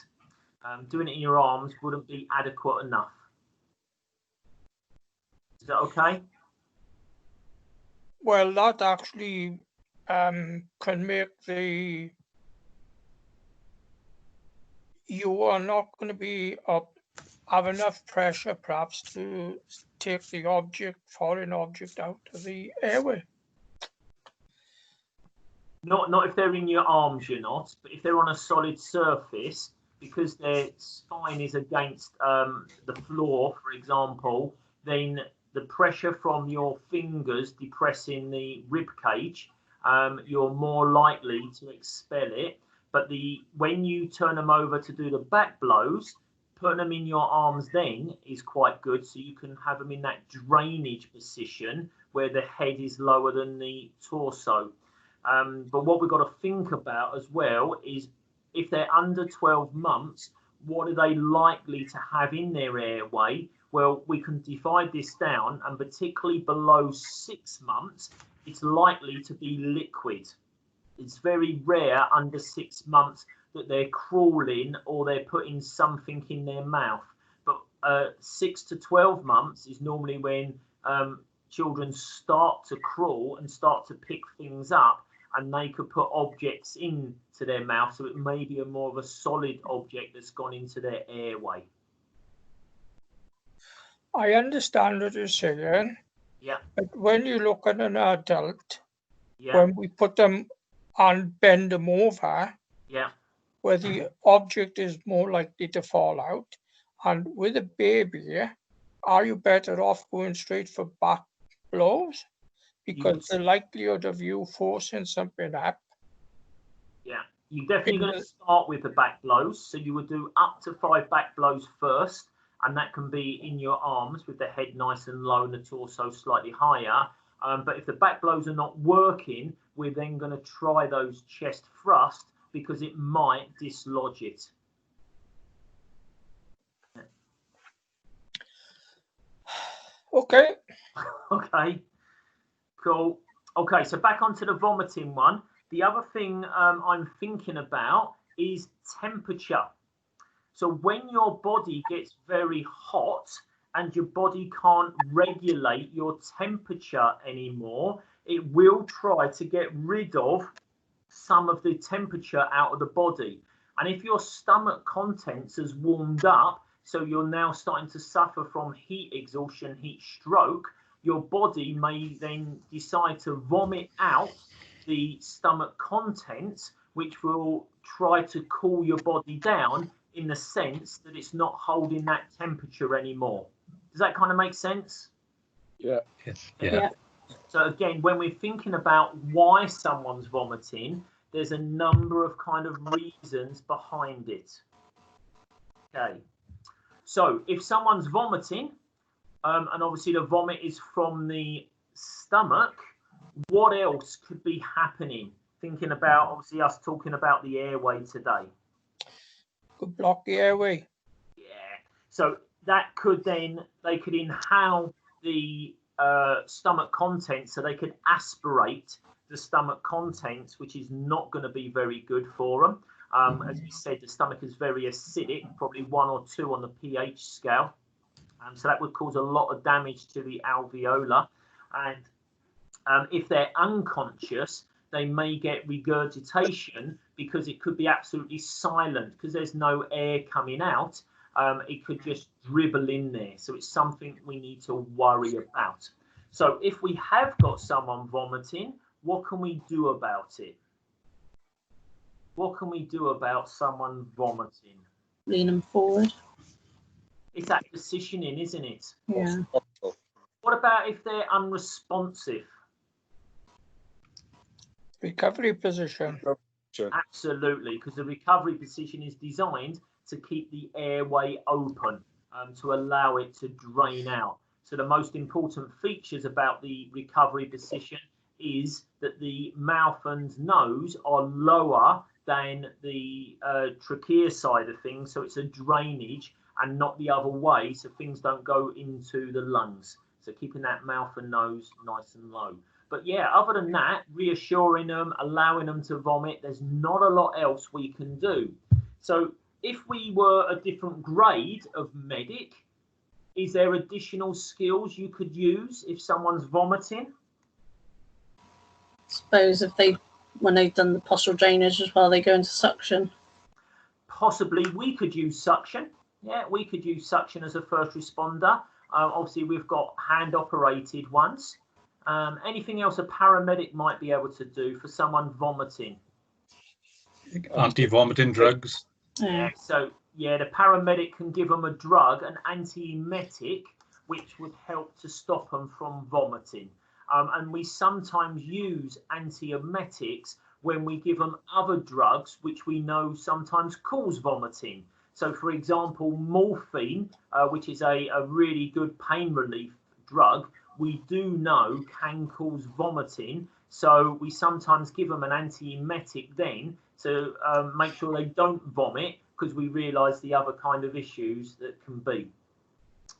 Doing it in your arms wouldn't be adequate enough. Is that okay? Well, that actually can make you are not going to be have enough pressure perhaps to take the foreign object out of the airway. Not if they're in your arms, you're not. But if they're on a solid surface, because their spine is against the floor, for example, then the pressure from your fingers depressing the rib cage, you're more likely to expel it. But when you turn them over to do the back blows, putting them in your arms then is quite good, so you can have them in that drainage position where the head is lower than the torso. But what we've got to think about as well is if they're under 12 months, what are they likely to have in their airway? Well, we can divide this down, and particularly below 6 months, it's likely to be liquid. It's very rare under 6 months that they're crawling or they're putting something in their mouth. But 6 to 12 months is normally when children start to crawl and start to pick things up, and they could put objects into their mouth, so it may be more of a solid object that's gone into their airway. I understand what you're saying. Yeah. But when you look at an adult, Yeah. when we put them and bend them over, Yeah. where the object is more likely to fall out, and with a baby, are you better off going straight for back blows? Because the likelihood of you forcing something up. Yeah, you're definitely going to start with the back blows. So you would do up to 5 back blows first, and that can be in your arms with the head nice and low and the torso slightly higher. But if the back blows are not working, we're then going to try those chest thrusts because it might dislodge it. Okay. Okay, cool. Okay, so back onto the vomiting one. The other thing I'm thinking about is temperature. So when your body gets very hot and your body can't regulate your temperature anymore, it will try to get rid of some of the temperature out of the body. And if your stomach contents has warmed up, so you're now starting to suffer from heat exhaustion, heat stroke, your body may then decide to vomit out the stomach contents, which will try to cool your body down in the sense that it's not holding that temperature anymore. Does that kind of make sense? Yeah. Yeah. So again, when we're thinking about why someone's vomiting, there's a number of kind of reasons behind it. Okay. So if someone's vomiting, and obviously the vomit is from the stomach, what else could be happening? Thinking about, obviously, us talking about the airway today. Could block the airway. Yeah. So that could then, they could inhale the stomach contents, so they could aspirate the stomach contents, which is not going to be very good for them. As we said, the stomach is very acidic, probably 1 or 2 on the pH scale. So that would cause a lot of damage to the alveolar. And if they're unconscious, they may get regurgitation because it could be absolutely silent because there's no air coming out. It could just dribble in there. So it's something we need to worry about. So if we have got someone vomiting, what can we do about it? What can we do about someone vomiting? Lean them forward. It's that positioning, isn't it? Yeah. What about if they're unresponsive? Recovery position. Absolutely, because the recovery position is designed to keep the airway open, to allow it to drain out. So the most important features about the recovery position is that the mouth and nose are lower than the trachea side of things, so it's a drainage and not the other way, so things don't go into the lungs. So keeping that mouth and nose nice and low. But yeah, other than that, reassuring them, allowing them to vomit, there's not a lot else we can do. So if we were a different grade of medic, is there additional skills you could use if someone's vomiting? Suppose if they, when they've done the postural drainage as well, they go into suction. Possibly we could use suction. Yeah, we could use suction as a first responder. Obviously, we've got hand operated ones. Anything else a paramedic might be able to do for someone vomiting? Anti-vomiting drugs. Yeah, so yeah, the paramedic can give them a drug, an antiemetic, which would help to stop them from vomiting. And we sometimes use antiemetics when we give them other drugs, which we know sometimes cause vomiting. So, for example, morphine, which is a really good pain relief drug, we do know can cause vomiting. So we sometimes give them an antiemetic then to make sure they don't vomit, because we realise the other kind of issues that can be.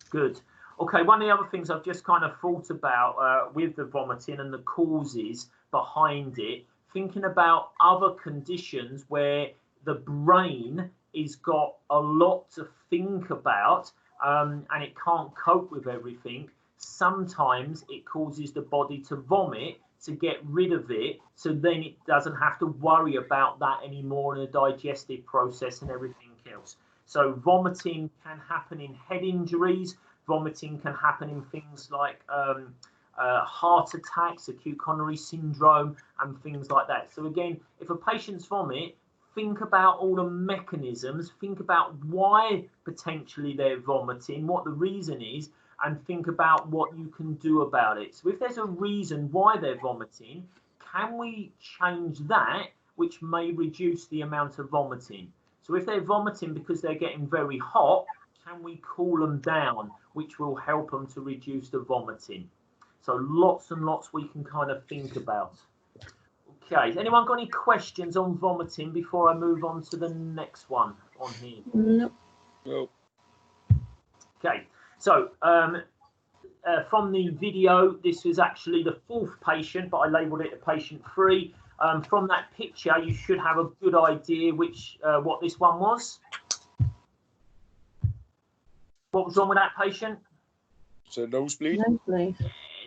Good. Okay, one of the other things I've just kind of thought about with the vomiting and the causes behind it, thinking about other conditions where the brain is got a lot to think about and it can't cope with everything. Sometimes it causes the body to vomit to get rid of it, so then it doesn't have to worry about that anymore in the digestive process and everything else. So vomiting can happen in head injuries. Vomiting can happen in things like heart attacks, acute coronary syndrome, and things like that. So again, if a patient's vomit, think about all the mechanisms, think about why potentially they're vomiting, what the reason is, and think about what you can do about it. So if there's a reason why they're vomiting, can we change that, which may reduce the amount of vomiting? So if they're vomiting because they're getting very hot, can we cool them down, which will help them to reduce the vomiting? So lots and lots we can kind of think about. Okay, has anyone got any questions on vomiting before I move on to the next one on here? Nope. No. Okay, so from the video, this was actually the 4th patient, but I labelled it a patient 3. From that picture, you should have a good idea what this one was. What was wrong with that patient? So nosebleed. Nosebleed.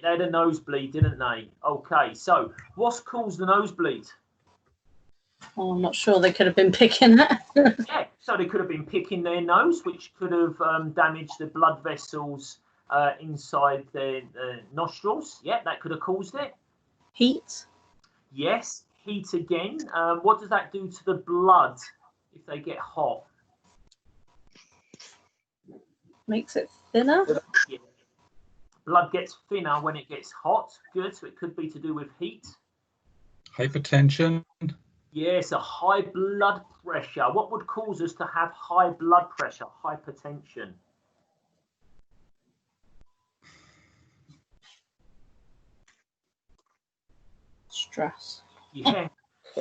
They had a nosebleed, didn't they? Okay, so what's caused the nosebleed? Oh, I'm not sure. They could have been picking it. Yeah, so they could have been picking their nose, which could have damaged the blood vessels inside their nostrils. Yeah, that could have caused it. Heat. Yes, heat again. What does that do to the blood if they get hot? Makes it thinner. Yeah. Blood gets thinner when it gets hot. Good, so it could be to do with heat. Hypertension. Yes, a high blood pressure. What would cause us to have high blood pressure, hypertension? Stress. Yeah,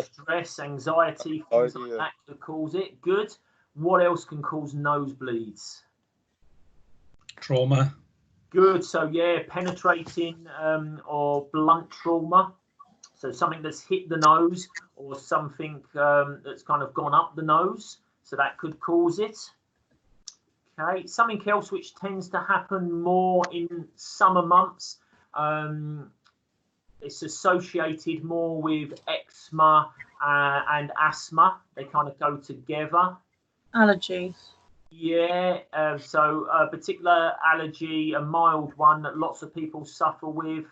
stress, anxiety, things like that could cause it. Good. What else can cause nosebleeds? Trauma. Good. So yeah, penetrating or blunt trauma. So something that's hit the nose or something that's kind of gone up the nose. So that could cause it. Okay. Something else which tends to happen more in summer months. It's associated more with eczema and asthma. They kind of go together. Allergies. Yeah, so a particular allergy, a mild one that lots of people suffer with.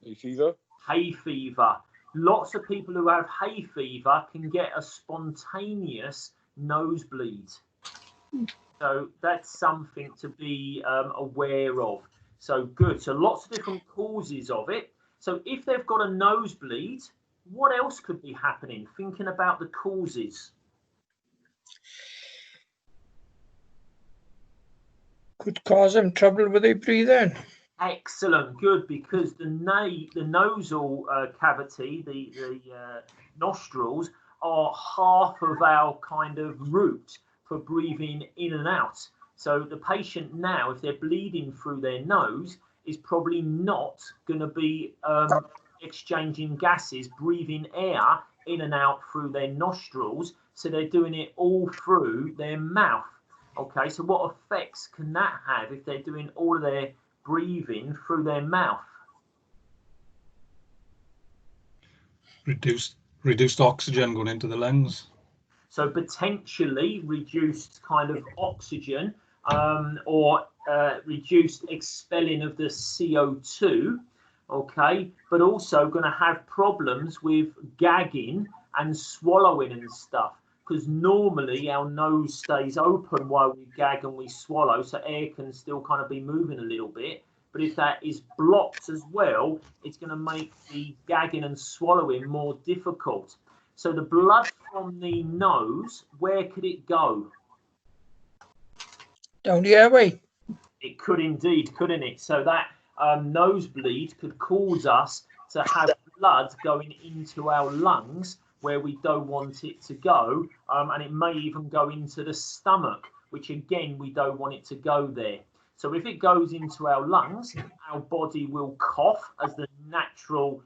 Hay fever. Hay fever. Lots of people who have hay fever can get a spontaneous nosebleed. So that's something to be aware of. So good. So lots of different causes of it. So if they've got a nosebleed, what else could be happening? Thinking about the causes. Could cause them trouble with their breathing. Excellent, good, because the nasal cavity, the nostrils, are half of our kind of route for breathing in and out. So the patient now, if they're bleeding through their nose, is probably not going to be exchanging gases, breathing air in and out through their nostrils. So they're doing it all through their mouth. Okay, so what effects can that have if they're doing all of their breathing through their mouth? Reduced oxygen going into the lungs. So potentially reduced kind of oxygen or reduced expelling of the CO2, okay, but also going to have problems with gagging and swallowing and stuff. Because normally our nose stays open while we gag and we swallow, so air can still kind of be moving a little bit. But if that is blocked as well, it's going to make the gagging and swallowing more difficult. So the blood from the nose, where could it go? Down the airway. It could indeed, couldn't it? So that nosebleed could cause us to have blood going into our lungs where we don't want it to go, and it may even go into the stomach, which again, we don't want it to go there. So if it goes into our lungs, our body will cough as the natural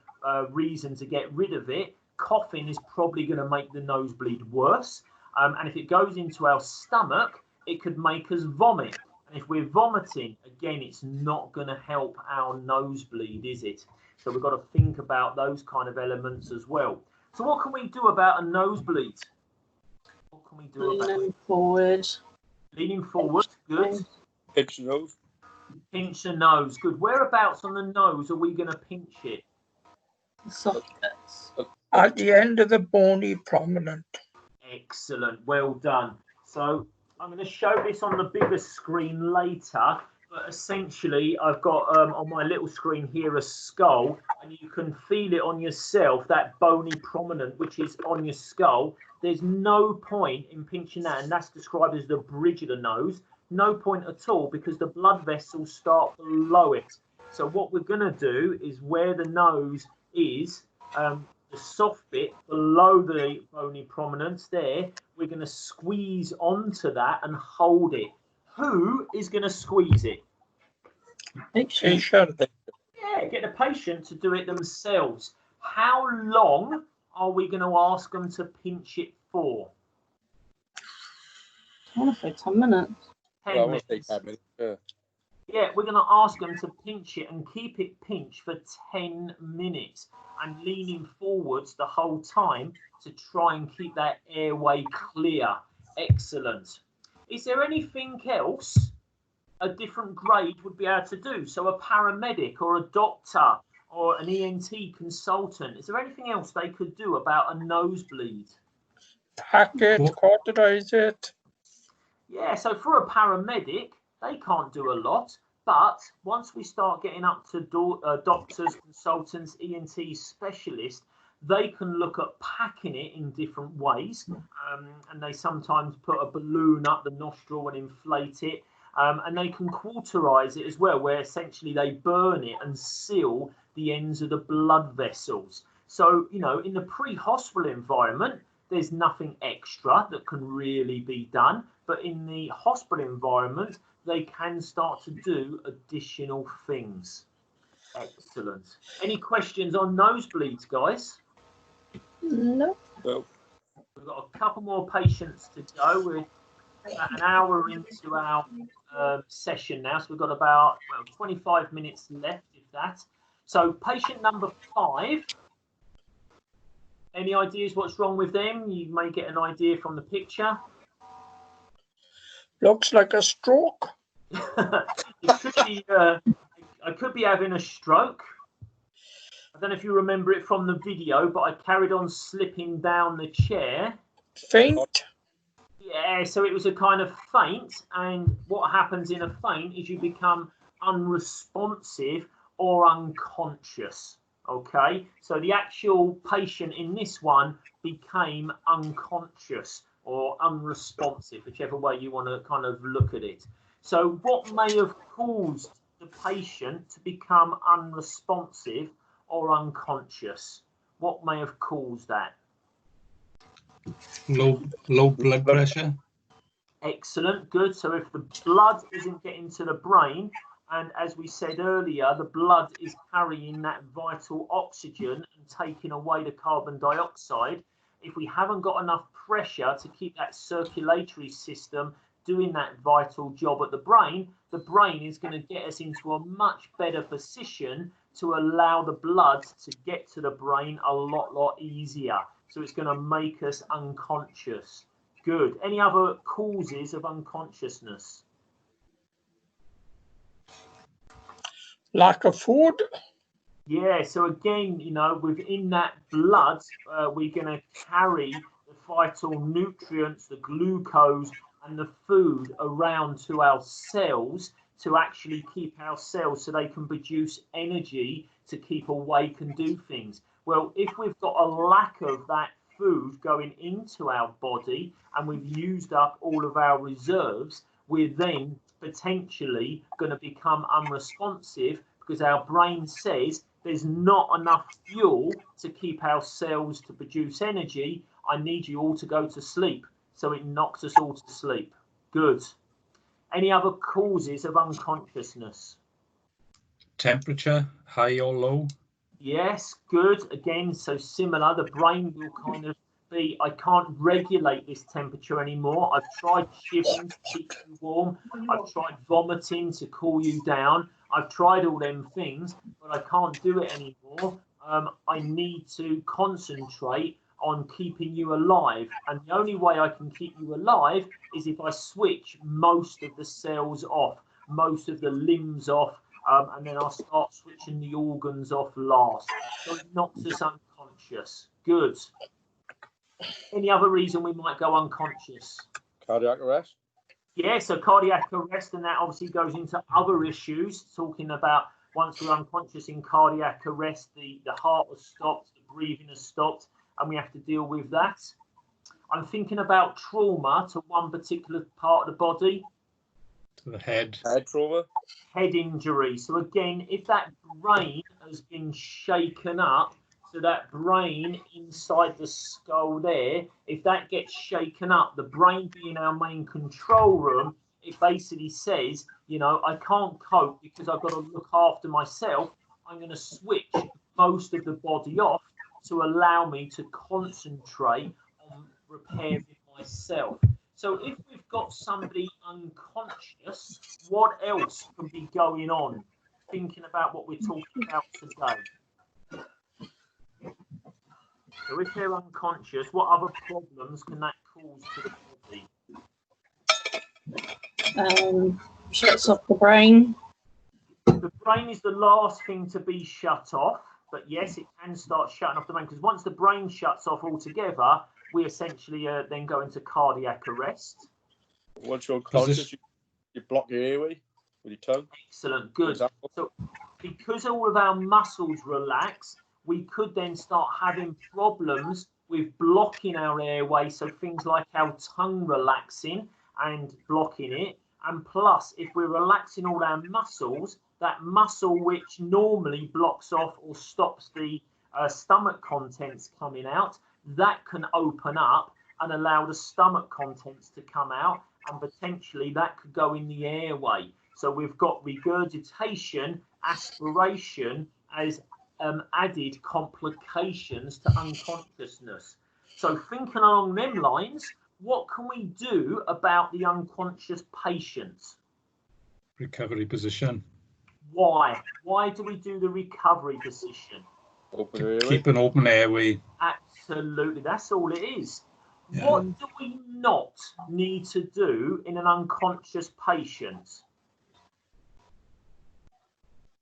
reason to get rid of it. Coughing is probably going to make the nosebleed worse. And if it goes into our stomach, it could make us vomit. And if we're vomiting, again, it's not going to help our nosebleed, is it? So we've got to think about those kind of elements as well. So what can we do about a nosebleed? What can we do about it? Leaning forward. Leaning forward, good. Pinch the nose. Pinch the nose, good. Whereabouts on the nose are we going to pinch it? Soft bits. At the end of the bony prominent. Excellent, well done. So I'm going to show this on the bigger screen later, but essentially I've got on my little screen here a skull, and you can feel it on yourself, that bony prominent which is on your skull. There's no point in pinching that, and that's described as the bridge of the nose. No point at all, because the blood vessels start below it. So what we're going to do is where the nose is, the soft bit below the bony prominence there, we're going to squeeze onto that and hold it. Who is going to squeeze it? Patient. Yeah, get the patient to do it themselves. How long are we going to ask them to pinch it for? I want to say 10 minutes. 10 minutes. 10 minutes. Yeah, we're going to ask them to pinch it and keep it pinched for 10 minutes and leaning forwards the whole time to try and keep that airway clear. Excellent. Is there anything else a different grade would be able to do? So a paramedic or a doctor or an ENT consultant, is there anything else they could do about a nosebleed? Pack it, cauterize it. Yeah, so for a paramedic, they can't do a lot. But once we start getting up to doctors, consultants, ENT specialists, they can look at packing it in different ways. And they sometimes put a balloon up the nostril and inflate it. And they can cauterize it as well, where essentially they burn it and seal the ends of the blood vessels. So, you know, in the pre-hospital environment, there's nothing extra that can really be done. But in the hospital environment, they can start to do additional things. Excellent. Any questions on nosebleeds, guys? No. No. We've got a couple more patients to go. We're about an hour into our session now, so we've got about 25 minutes left, if that. So patient number 5, any ideas what's wrong with them? You may get an idea from the picture. Looks like a stroke. It could be, I could be having a stroke. I don't know if you remember it from the video, but I carried on slipping down the chair. Faint. Yeah, so it was a kind of faint, and what happens in a faint is you become unresponsive or unconscious. Okay, so the actual patient in this one became unconscious or unresponsive, whichever way you want to kind of look at it. So what may have caused the patient to become unresponsive or unconscious? What may have caused that? Low blood pressure. Excellent, good. So if the blood isn't getting to the brain, and as we said earlier, the blood is carrying that vital oxygen and taking away the carbon dioxide, if we haven't got enough pressure to keep that circulatory system doing that vital job at the brain is going to get us into a much better position to allow the blood to get to the brain a lot easier. So it's going to make us unconscious. Good. Any other causes of unconsciousness? Lack of food. Yeah, so again, you know, within that blood, we're going to carry the vital nutrients, the glucose and the food around to our cells to actually keep our cells so they can produce energy to keep awake and do things. Well, if we've got a lack of that food going into our body and we've used up all of our reserves, we're then potentially going to become unresponsive because our brain says there's not enough fuel to keep our cells to produce energy. I need you all to go to sleep. So it knocks us all to sleep. Good. Any other causes of unconsciousness? Temperature, high or low? Yes, good. Again, so similar. The brain will kind of be, I can't regulate this temperature anymore. I've tried shivering to keep you warm. I've tried vomiting to cool you down. I've tried all them things, but I can't do it anymore. I need to concentrate on keeping you alive, and the only way I can keep you alive is if I switch most of the cells off, most of the limbs off, and then I'll start switching the organs off last. So it knocks us unconscious. Good. Any other reason we might go unconscious? Cardiac arrest. Yeah, so cardiac arrest, and that obviously goes into other issues, talking about once we're unconscious in cardiac arrest, the heart has stopped, the breathing has stopped, and we have to deal with that. I'm thinking about trauma to one particular part of the body. To the head. Head trauma. Head injury. So again, if that brain has been shaken up, so that brain inside the skull there, if that gets shaken up, the brain being our main control room, it basically says, you know, I can't cope because I've got to look after myself. I'm going to switch most of the body off to allow me to concentrate on repairing myself. So if we've got somebody unconscious, what else can be going on? Thinking about what we're talking about today. So if they're unconscious, what other problems can that cause to the body? Shuts off the brain. The brain is the last thing to be shut off, but yes, it can start shutting off the brain, because once the brain shuts off altogether, we essentially then go into cardiac arrest. Once you're unconscious, you block your airway with your tongue. Excellent, good. So because all of our muscles relax, we could then start having problems with blocking our airway. So things like our tongue relaxing and blocking it. And plus, if we're relaxing all our muscles, that muscle which normally blocks off or stops the stomach contents coming out, that can open up and allow the stomach contents to come out, and potentially that could go in the airway. So we've got regurgitation, aspiration as added complications to unconsciousness. So thinking along them lines, what can we do about the unconscious patients? Recovery position. Why? Why do we do the recovery position? Open airway. Keep an open airway. Absolutely, that's all it is. Yeah. What do we not need to do in an unconscious patient?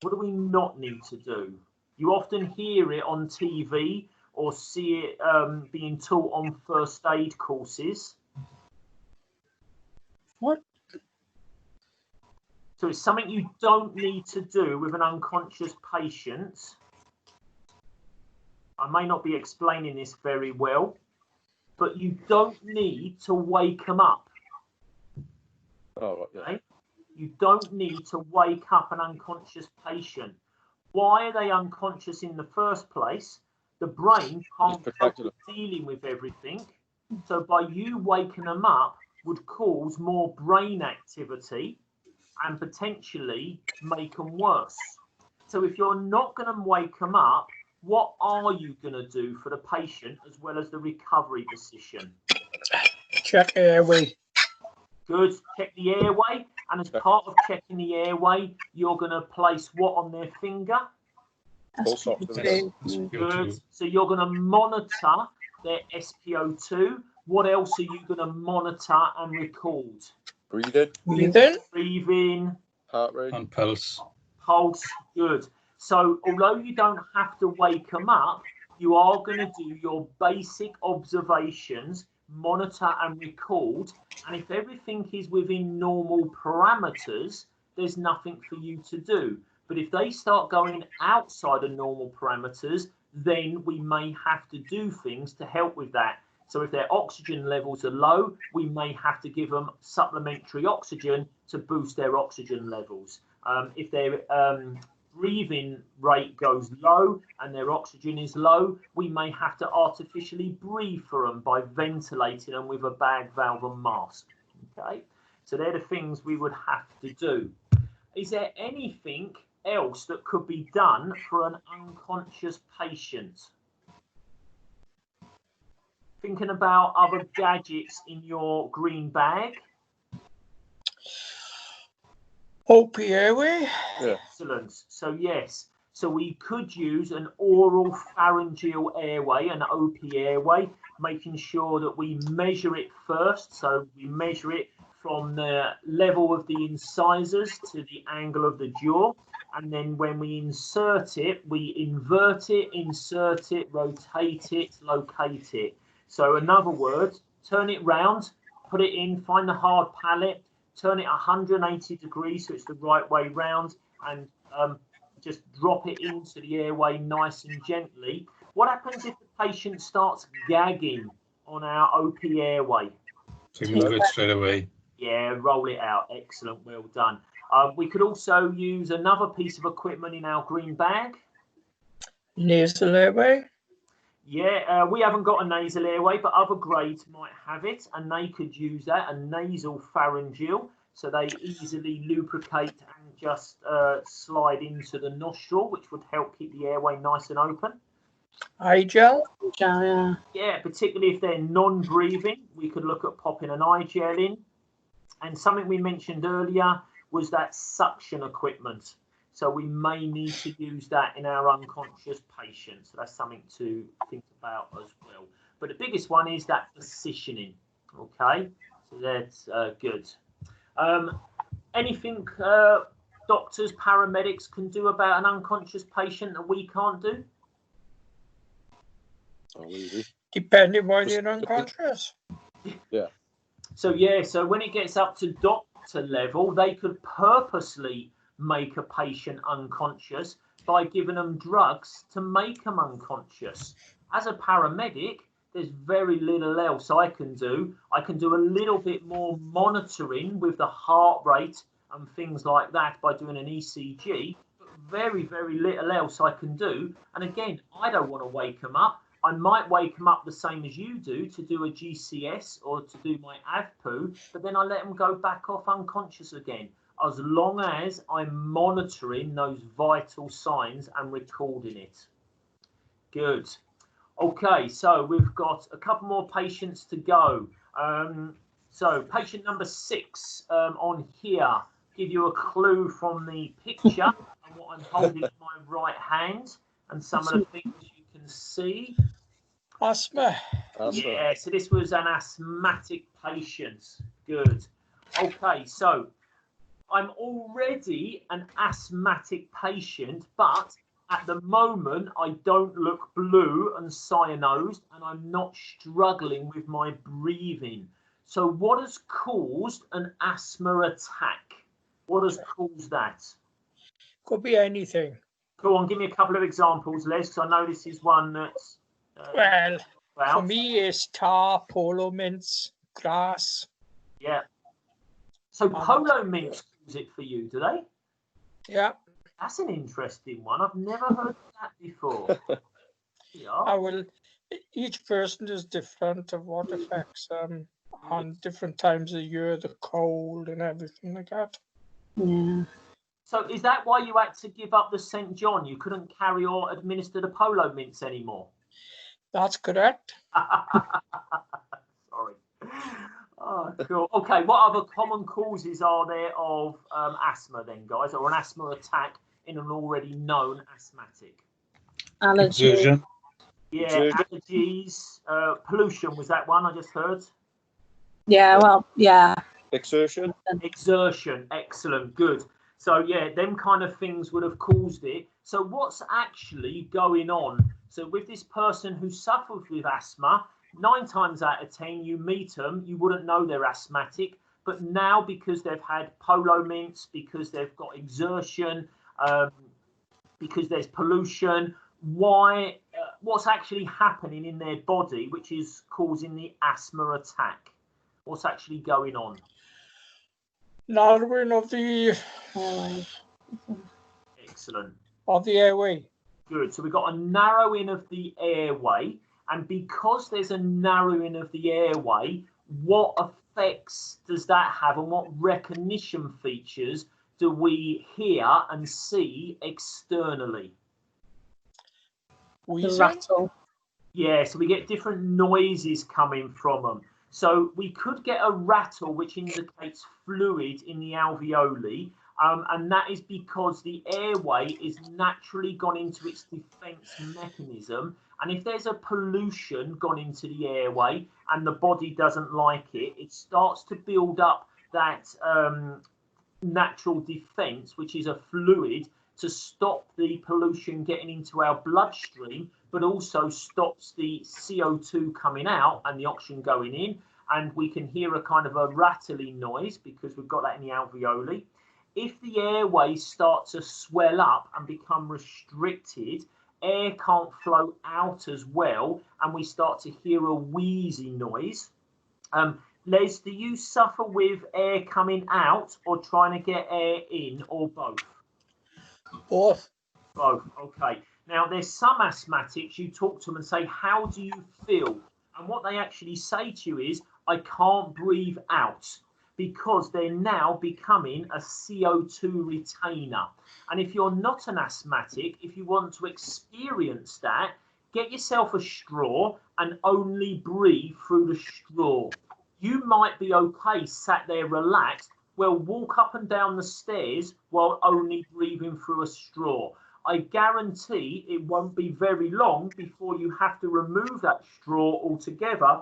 What do we not need to do? You often hear it on TV or see it being taught on first aid courses. What? So it's something you don't need to do with an unconscious patient. I may not be explaining this very well, but you don't need to wake them up. Oh, right, yeah. Okay? You don't need to wake up an unconscious patient. Why are they unconscious in the first place? The brain can't cope with dealing with everything. So by you waking them up would cause more brain activity and potentially make them worse. So if you're not going to wake them up, what are you going to do for the patient as well as the recovery position? Check airway. Good. Check the airway. And as part of checking the airway, you're going to place what on their finger? Pulse oximeter. Good. So you're going to monitor their SpO2. What else are you going to monitor and record? Breathing. Breathing. Breathing. Heart rate. And pulse. Pulse. Good. So although you don't have to wake them up, you are going to do your basic observations, monitor and record. And if everything is within normal parameters, there's nothing for you to do. But if they start going outside of normal parameters, then we may have to do things to help with that. So if their oxygen levels are low, we may have to give them supplementary oxygen to boost their oxygen levels. If their breathing rate goes low and their oxygen is low, we may have to artificially breathe for them by ventilating them with a bag valve and mask. Okay, so they're the things we would have to do. Is there anything else that could be done for an unconscious patient? Thinking about other gadgets in your green bag. OP airway. Yeah. Excellent. So yes, so we could use an oral pharyngeal airway, an OP airway, making sure that we measure it first. So we measure it from the level of the incisors to the angle of the jaw. And then when we insert it, we invert it, insert it, rotate it, locate it. So in other words, turn it round, put it in, find the hard palate, turn it 180 degrees so it's the right way round, and just drop it into the airway nice and gently. What happens if the patient starts gagging on our OP airway? So move it straight away. Yeah, roll it out. Excellent. Well done. We could also use another piece of equipment in our green bag. Nasal airway. Yeah, we haven't got a nasal airway, but other grades might have it, and they could use that, a nasal pharyngeal, so they easily lubricate and just slide into the nostril, which would help keep the airway nice and open. Eye gel. Yeah. Yeah, particularly if they're non-breathing, we could look at popping an eye gel in. And something we mentioned earlier was that suction equipment. So we may need to use that in our unconscious patients. So that's something to think about as well. But the biggest one is that positioning. Okay, so that's good. Anything doctors, paramedics can do about an unconscious patient that we can't do? Oh, easy. Depending why they're unconscious. Yeah. So when it gets up to doctor level, they could purposely make a patient unconscious by giving them drugs to make them unconscious. As a paramedic, there's very little else I can do. I can do a little bit more monitoring with the heart rate and things like that by doing an ECG, but very, very little else I can do. And again, I don't want to wake them up. I might wake them up the same as you do to do a GCS or to do my AVPU, but then I let them go back off unconscious again, as long as I'm monitoring those vital signs and recording it. Good. Okay, so we've got a couple more patients to go. So patient number 6 on here, give you a clue from the picture and what I'm holding in my right hand and some of the things you can see. Asthma. Yeah, so this was an asthmatic patient. Good. Okay, so I'm already an asthmatic patient, but at the moment I don't look blue and cyanosed, and I'm not struggling with my breathing. So what has caused an asthma attack? What has caused that? Could be anything. Go on, give me a couple of examples, Les, because I know this is one that's... Well, for me, it's tar, polo mints, grass. Yeah. So polo mints cause it for you, do they? Yeah. That's an interesting one. I've never heard of that before. Yeah. Each person is different of what affects them on different times of the year, the cold and everything like that. Yeah. So is that why you had to give up the St. John? You couldn't carry or administer the polo mints anymore? That's correct. Sorry. Oh, cool. Okay, what other common causes are there of asthma then, guys, or an asthma attack in an already known asthmatic? Allergy. Exertion. Yeah, Exertion. allergies. Pollution was that one I just heard? Yeah, well, yeah. Exertion. Exertion. Excellent. Good. So, yeah, them kind of things would have caused it. So what's actually going on? So with this person who suffers with asthma, 9 times out of 10, you meet them, you wouldn't know they're asthmatic. But now, because they've had polo mints, because they've got exertion, because there's pollution, what's actually happening in their body, which is causing the asthma attack? What's actually going on? Narrowing of the Airway. Excellent. Of the airway. Good. So we've got a narrowing of the airway. And because there's a narrowing of the airway, what effects does that have and what recognition features do we hear and see externally? The rattle. Yeah, so we get different noises coming from them. So we could get a rattle, which indicates fluid in the alveoli, and that is because the airway is naturally gone into its defense mechanism. And if there's a pollution gone into the airway and the body doesn't like it, it starts to build up that natural defense, which is a fluid, to stop the pollution getting into our bloodstream, but also stops the CO2 coming out and the oxygen going in. And we can hear a kind of a rattling noise because we've got that in the alveoli. If the airways start to swell up and become restricted, air can't flow out as well, and we start to hear a wheezy noise. Les, do you suffer with air coming out or trying to get air in, or both? Both. Both, okay. Now, there's some asthmatics, you talk to them and say, how do you feel? And what they actually say to you is, I can't breathe out, because they're now becoming a CO2 retainer. And if you're not an asthmatic, if you want to experience that, get yourself a straw and only breathe through the straw. You might be okay sat there relaxed. Well, walk up and down the stairs while only breathing through a straw. I guarantee it won't be very long before you have to remove that straw altogether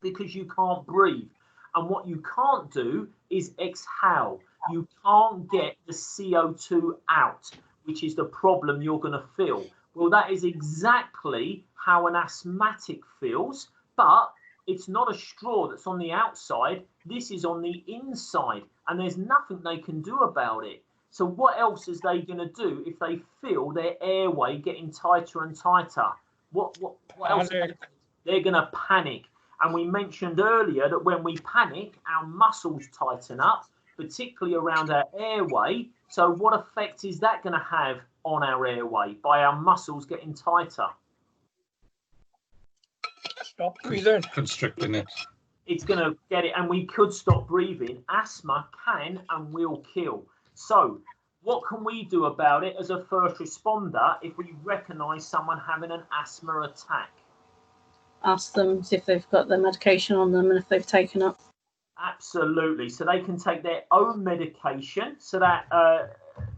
because you can't breathe. And what you can't do is exhale. You can't get the CO2 out, which is the problem you're going to feel. Well, that is exactly how an asthmatic feels, but it's not a straw that's on the outside. This is on the inside, and there's nothing they can do about it. So what else is they going to do if they feel their airway getting tighter and tighter? What else? They're going to panic. And we mentioned earlier that when we panic, our muscles tighten up, particularly around our airway. So what effect is that going to have on our airway by our muscles getting tighter? Stop breathing. Constricting it. It's going to get it, and we could stop breathing. Asthma can and will kill. So what can we do about it as a first responder if we recognise someone having an asthma attack? Ask them if they've got their medication on them and if they've taken it. Absolutely. So they can take their own medication. So that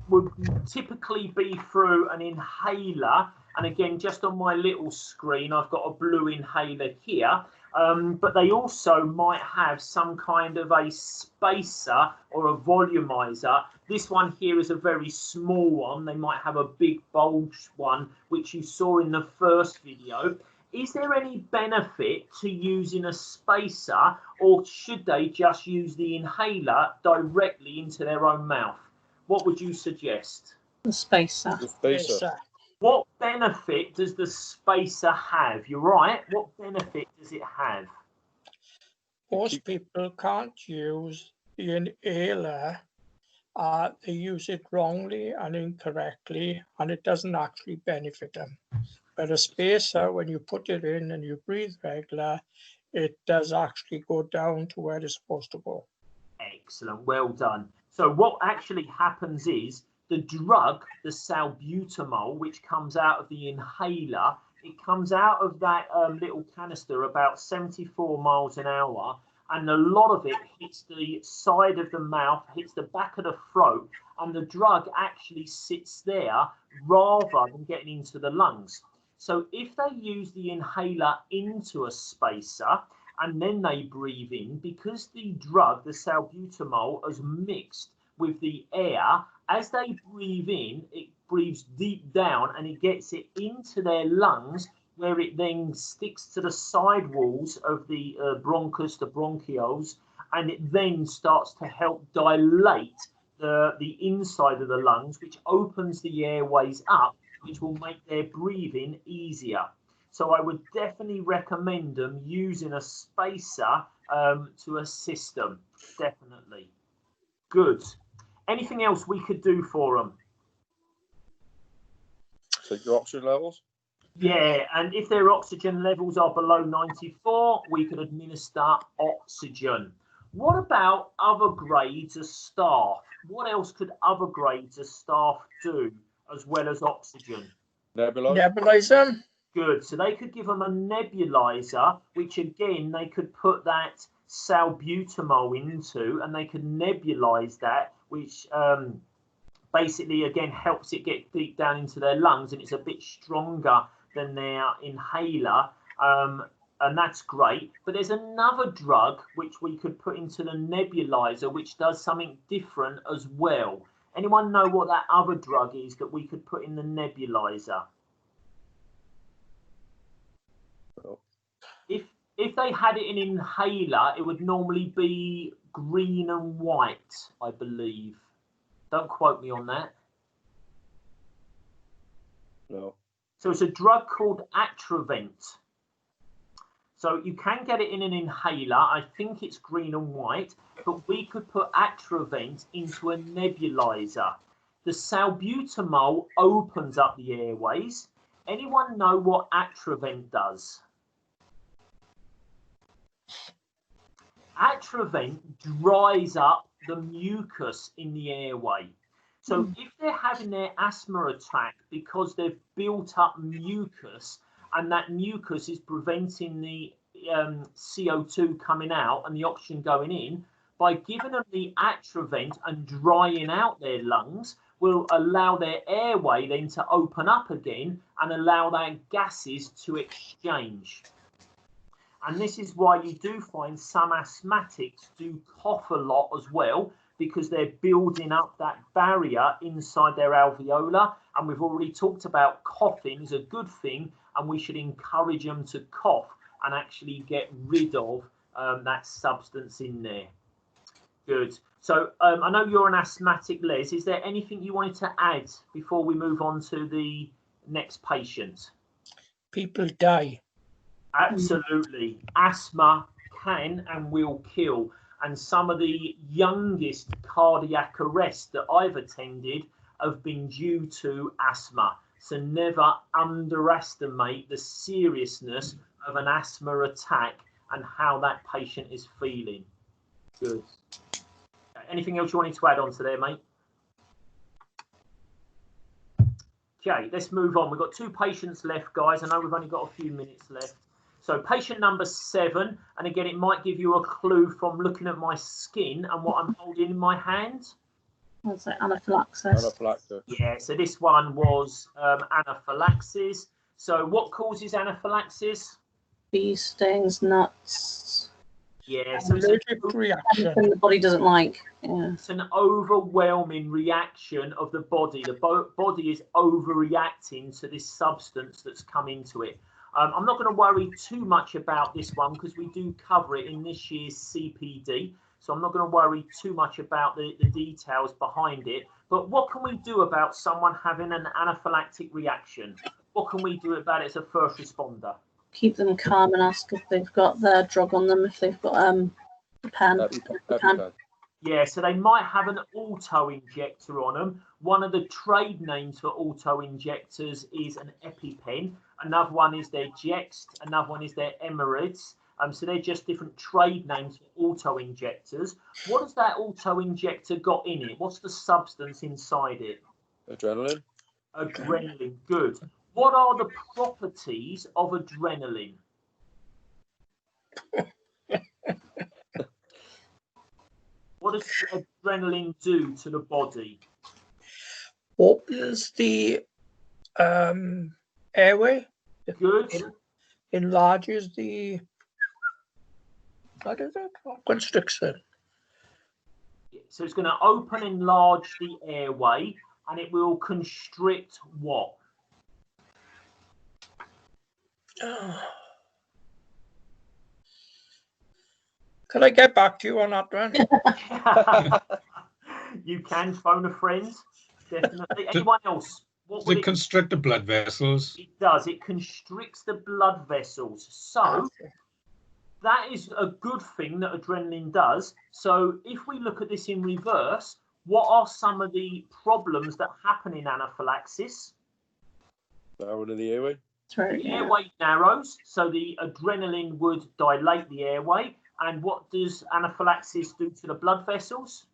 would typically be through an inhaler. And again, just on my little screen, I've got a blue inhaler here. But they also might have some kind of a spacer or a volumizer. This one here is a very small one. They might have a big bulge one, which you saw in the first video. Is there any benefit to using a spacer, or should they just use the inhaler directly into their own mouth? What would you suggest? The spacer. The spacer. What benefit does the spacer have? You're right. What benefit does it have? Most people can't use the inhaler. They use it wrongly and incorrectly, and it doesn't actually benefit them. But a spacer, when you put it in and you breathe regular, it does actually go down to where it's supposed to go. Excellent, well done. So what actually happens is the drug, the salbutamol, which comes out of the inhaler, it comes out of that little canister about 74 miles an hour, and a lot of it hits the side of the mouth, hits the back of the throat, and the drug actually sits there rather than getting into the lungs. So if they use the inhaler into a spacer and then they breathe in, because the drug, the salbutamol, has mixed with the air, as they breathe in, it breathes deep down and it gets it into their lungs, where it then sticks to the side walls of the bronchus, the bronchioles, and it then starts to help dilate the inside of the lungs, which opens the airways up, which will make their breathing easier. So I would definitely recommend them using a spacer to assist them. Definitely. Good. Anything else we could do for them? Take your oxygen levels. Yeah, and if their oxygen levels are below 94, we could administer oxygen. What about other grades of staff? What else could other grades of staff do as well as oxygen? Nebulizer. Good. So they could give them a nebulizer, which again, they could put that salbutamol into, and they could nebulize that, which basically, again, helps it get deep down into their lungs, and it's a bit stronger than their inhaler. And that's great. But there's another drug which we could put into the nebulizer, which does something different as well. Anyone know what that other drug is that we could put in the nebulizer? No. If they had it in inhaler, it would normally be green and white, I believe. Don't quote me on that. No. So it's a drug called Atrovent. So you can get it in an inhaler. I think it's green and white, but we could put Atrovent into a nebulizer. The salbutamol opens up the airways. Anyone know what Atrovent does? Atrovent dries up the mucus in the airway. So if they're having their asthma attack because they've built up mucus, and that mucus is preventing the CO2 coming out and the oxygen going in, by giving them the Atrovent and drying out their lungs will allow their airway then to open up again and allow their gases to exchange. And this is why you do find some asthmatics do cough a lot as well, because they're building up that barrier inside their alveolar. And we've already talked about coughing is a good thing, and we should encourage them to cough and actually get rid of that substance in there. Good. So I know you're an asthmatic, Les. Is there anything you wanted to add before we move on to the next patient? People die. Absolutely. Asthma can and will kill. And some of the youngest cardiac arrests that I've attended have been due to asthma. So never underestimate the seriousness of an asthma attack and how that patient is feeling. Good. Okay, anything else you wanted to add on to there, mate? Okay, let's move on. We've got 2 patients left, guys. I know we've only got a few minutes left. So patient number 7, and again, it might give you a clue from looking at my skin and what I'm holding in my hand. What's that? Anaphylaxis. Anaphylaxis. Yeah, so this one was anaphylaxis. So what causes anaphylaxis? Bee stings, nuts. Yeah, so Allergic reaction. Anything the body doesn't like. Yeah. it's an overwhelming reaction of the body. The body is overreacting to this substance that's come into it. I'm not going to worry too much about this one because we do cover it in this year's CPD. So I'm not going to worry too much about the details behind it. But what can we do about someone having an anaphylactic reaction? What can we do about it as a first responder? Keep them calm and ask if they've got their drug on them, if they've got a pen. EpiPen. Yeah, so they might have an auto-injector on them. One of the trade names for auto-injectors is an EpiPen. Another one is their Jext. Another one is their Emirates. So they're just different trade names for auto-injectors. What has that auto-injector got in it? What's the substance inside it? Adrenaline. Adrenaline, good. What are the properties of adrenaline? What does adrenaline do to the body? Opens the airway. Good. Enlarges the, what is it? Constricts it. So it's going to open, enlarge the airway, and it will constrict what? Can I get back to you on that one? You can phone a friend, definitely. Anyone else? What Does would it constrict the blood vessels? It does. It constricts the blood vessels. So that is a good thing that adrenaline does. So if we look at this in reverse, what are some of the problems that happen in anaphylaxis? Narrowing of the airway. The airway narrows, so the adrenaline would dilate the airway. And what does anaphylaxis do to the blood vessels?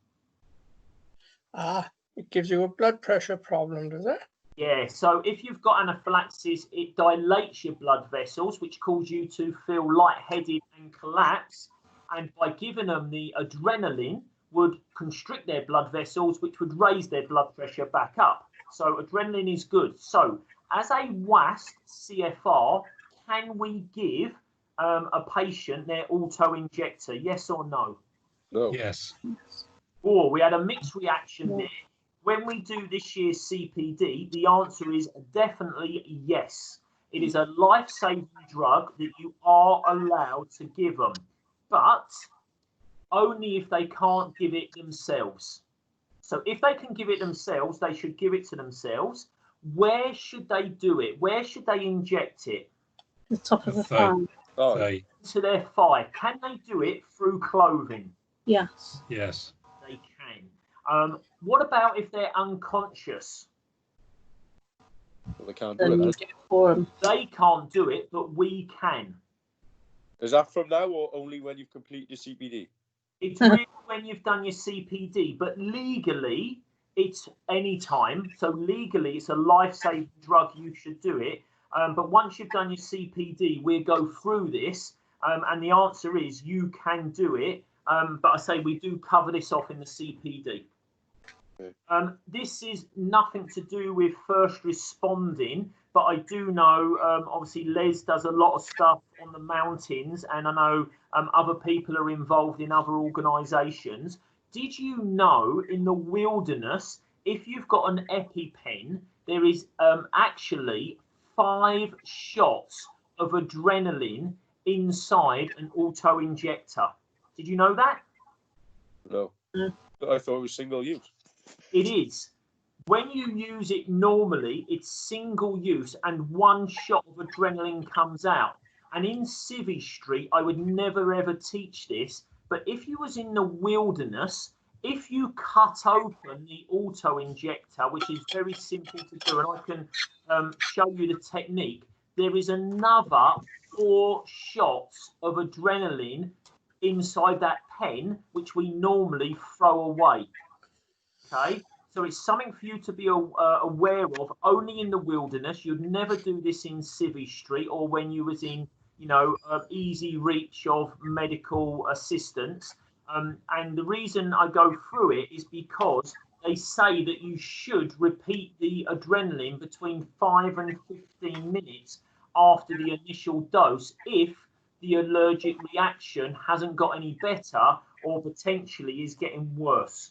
It gives you a blood pressure problem, does it? Yeah, so if you've got anaphylaxis, it dilates your blood vessels, which cause you to feel lightheaded and collapse. And by giving them the adrenaline, would constrict their blood vessels, which would raise their blood pressure back up. So adrenaline is good. So as a WAST CFR, can we give a patient their auto-injector? Yes or no? No. Yes. Oh, we had a mixed reaction there. When we do this year's CPD, the answer is definitely yes. It is a life-saving drug that you are allowed to give them, but only if they can't give it themselves. So if they can give it themselves, they should give it to themselves. Where should they do it? Where should they inject it? The top of the thumb. Oh, Thigh. To their thigh. Can they do it through clothing? Yes. Yes. They can. What about if they're unconscious? well, they can't do Then it. you Then. do it for them. They can't do it, but we can. Is that from now or only when you've completed your CPD? It's really when you've done your CPD, but legally it's any time. So legally it's a life-saving drug. You should do it. But once you've done your CPD, we'll go through this. And the answer is you can do it. But I say we do cover this off in the CPD. Okay. This is nothing to do with first responding, but I do know, obviously, Les does a lot of stuff on the mountains, and I know other people are involved in other organisations. Did you know in the wilderness, if you've got an EpiPen, there is actually 5 shots of adrenaline inside an auto-injector? Did you know that? No. I thought it was single use. It is. When you use it normally, it's single use and 1 shot of adrenaline comes out. And in Civvy Street, I would never ever teach this, but if you was in the wilderness, if you cut open the auto injector, which is very simple to do, and I can show you the technique, there is another 4 shots of adrenaline inside that pen, which we normally throw away. Okay, so it's something for you to be aware of only in the wilderness. You'd never do this in Civvy Street or when you was in, easy reach of medical assistance. And the reason I go through it is because they say that you should repeat the adrenaline between 5 and 15 minutes after the initial dose if the allergic reaction hasn't got any better or potentially is getting worse.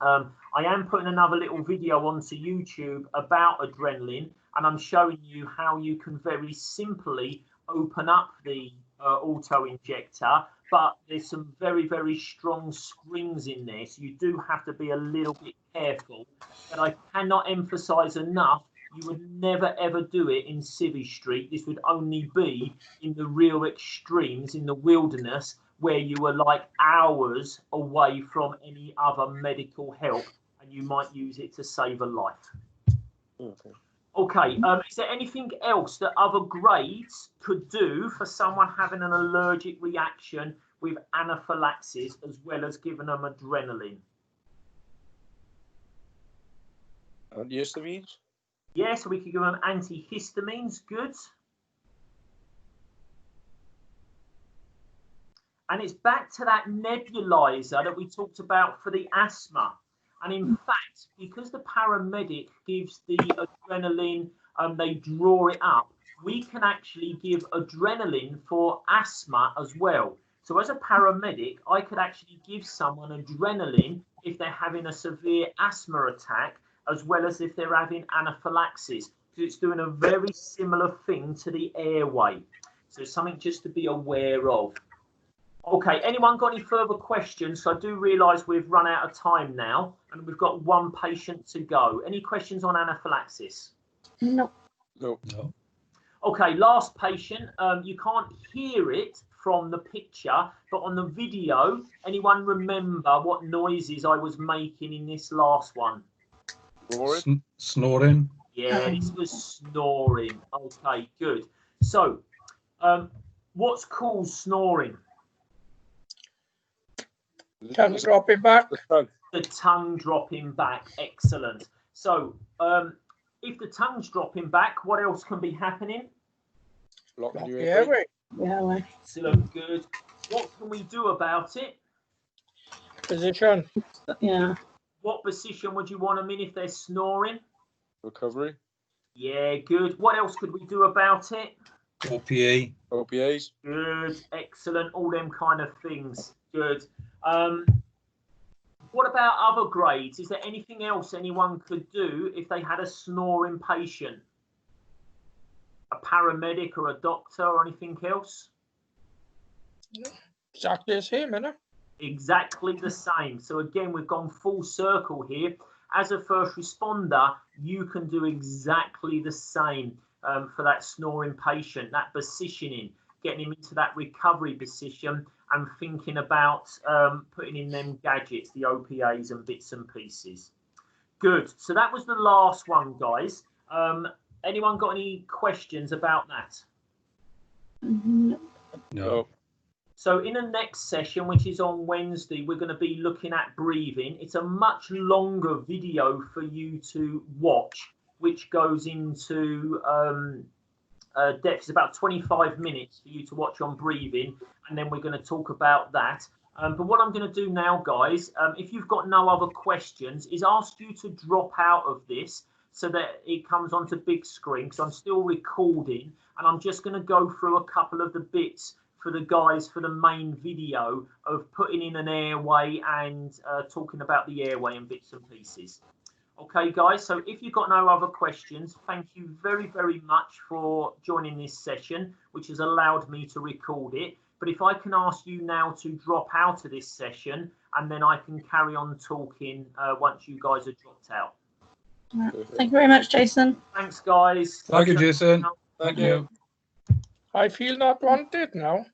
I am putting another little video onto YouTube about adrenaline, and I'm showing you how you can very simply open up the auto injector, but there's some very, very strong springs in there, so you do have to be a little bit careful. But I cannot emphasize enough, you would never ever do it in Civvy Street. This would only be in the real extremes in the wilderness, where you were like hours away from any other medical help and you might use it to save a life. Okay, is there anything else that other grades could do for someone having an allergic reaction with anaphylaxis as well as giving them adrenaline? Antihistamines? Yeah, so we could give them antihistamines, good. And it's back to that nebulizer that we talked about for the asthma. And in fact, because the paramedic gives the adrenaline, they draw it up, we can actually give adrenaline for asthma as well. So as a paramedic, I could actually give someone adrenaline if they're having a severe asthma attack, as well as if they're having anaphylaxis, because it's doing a very similar thing to the airway. So something just to be aware of. Okay, anyone got any further questions? So I do realise we've run out of time now and we've got 1 patient to go. Any questions on anaphylaxis? No. No. Okay, last patient. You can't hear it from the picture, but on the video, anyone remember what noises I was making in this last one? Snoring. Yeah, this was snoring. Okay, good. So, what's caused snoring? Tongue dropping back. The tongue dropping back. Excellent. So, if the tongue's dropping back, what else can be happening? Blocking your Airway. Yeah. Excellent. Good. What can we do about it? Position. Yeah. What position would you want them in if they're snoring? Recovery. Yeah, good. What else could we do about it? OPA. OPAs. Good. Excellent. All them kind of things. Good. What about other grades? Is there anything else anyone could do if they had a snoring patient? A paramedic or a doctor or anything else? Exactly the same, isn't it? Exactly the same. So again, we've gone full circle here. As a first responder, you can do exactly the same for that snoring patient, that positioning. getting him into that recovery position and thinking about putting in them gadgets, the OPAs and bits and pieces. Good. So that was the last one, guys. Anyone got any questions about that? No. So in the next session, which is on Wednesday, we're going to be looking at breathing. It's a much longer video for you to watch, which goes into depth. It's about 25 minutes for you to watch on breathing, and then we're going to talk about that. But what I'm going to do now, guys, if you've got no other questions, is ask you to drop out of this so that it comes onto big screen, because I'm still recording, and I'm just going to go through a couple of the bits for the guys for the main video of putting in an airway and talking about the airway and bits and pieces. Okay, guys, so if you've got no other questions, thank you very, very much for joining this session, which has allowed me to record it. But if I can ask you now to drop out of this session, and then I can carry on talking once you guys are dropped out. Thank you very much, Jason. Thanks, guys. Thank you, Jason. Thank you. I feel not wanted now.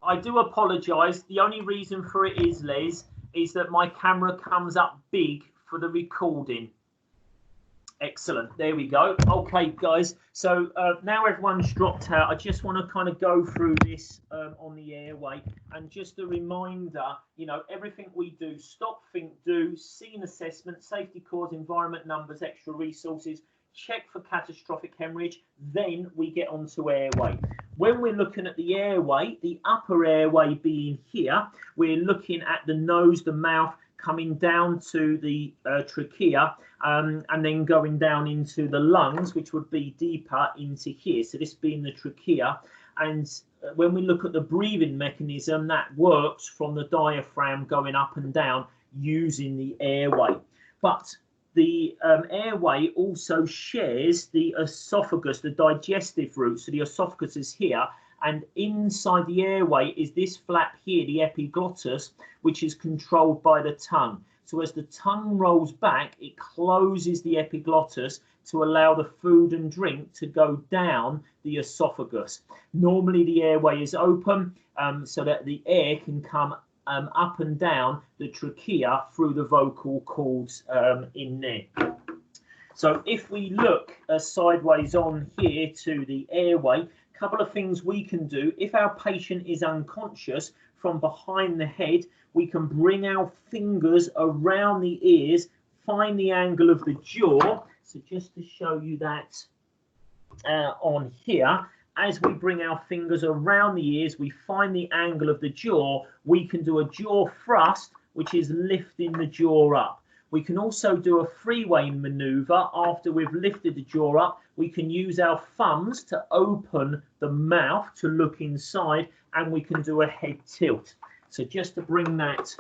I do apologise. The only reason for it is, Les, is that my camera comes up big for the recording. Excellent. There we go. Okay, guys. So now everyone's dropped out. I just want to kind of go through this on the airway. And just a reminder, you know, everything we do, stop, think, do, scene assessment, safety cause, environment numbers, extra resources, check for catastrophic hemorrhage, then we get onto airway. When we're looking at the airway, the upper airway being here, we're looking at the nose, the mouth, coming down to the trachea, and then going down into the lungs, which would be deeper into here. So this being the trachea. And when we look at the breathing mechanism, that works from the diaphragm going up and down using the airway. But the airway also shares the esophagus, the digestive route. So the esophagus is here, and inside the airway is this flap here, the epiglottis, which is controlled by the tongue. So as the tongue rolls back, it closes the epiglottis to allow the food and drink to go down the esophagus. Normally the airway is open so that the air can come up and down the trachea through the vocal cords in there. So if we look sideways on here to the airway, a couple of things we can do. If our patient is unconscious, from behind the head, we can bring our fingers around the ears, find the angle of the jaw. So just to show you that on here, as we bring our fingers around the ears, we find the angle of the jaw. We can do a jaw thrust, which is lifting the jaw up. We can also do a freeway maneuver. After we've lifted the jaw up, we can use our thumbs to open the mouth to look inside, and we can do a head tilt. So just to bring that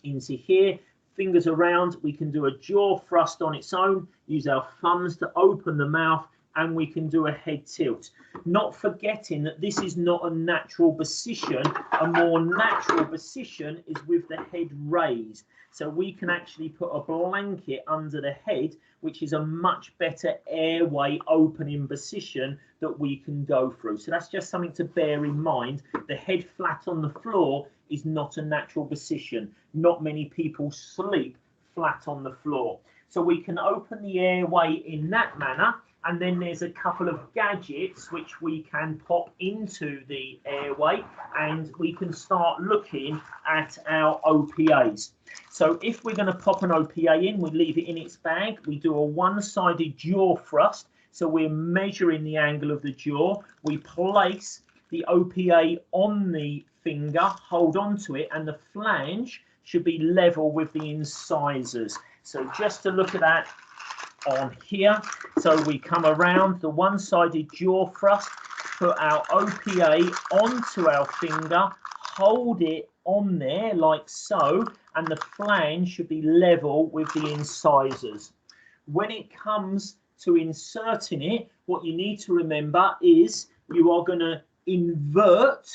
into here, fingers around, we can do a jaw thrust on its own, use our thumbs to open the mouth, and we can do a head tilt. Not forgetting that this is not a natural position. A more natural position is with the head raised. So we can actually put a blanket under the head, which is a much better airway opening position that we can go through. So that's just something to bear in mind. The head flat on the floor is not a natural position. Not many people sleep flat on the floor. So we can open the airway in that manner. And then there's a couple of gadgets which we can pop into the airway, and we can start looking at our OPAs. So if we're going to pop an OPA in, we leave it in its bag. We do a one-sided jaw thrust. So we're measuring the angle of the jaw. We place the OPA on the finger, hold on to it, and the flange should be level with the incisors. So just to look at that on here, so we come around the one-sided jaw thrust, put our OPA onto our finger, hold it on there like so, and the flange should be level with the incisors. When it comes to inserting it, what you need to remember is you are going to invert,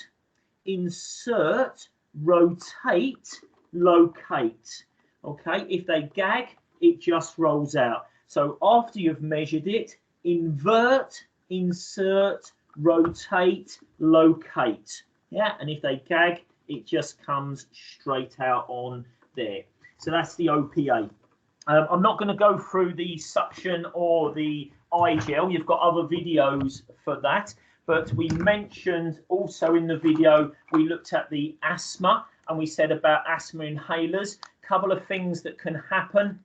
insert, rotate, locate. Okay, if they gag, it just rolls out. So after you've measured it, invert, insert, rotate, locate. Yeah, and if they gag, it just comes straight out on there. So that's the OPA. I'm not going to go through the suction or the eye gel. You've got other videos for that. But we mentioned also in the video, we looked at the asthma and we said about asthma inhalers. A couple of things that can happen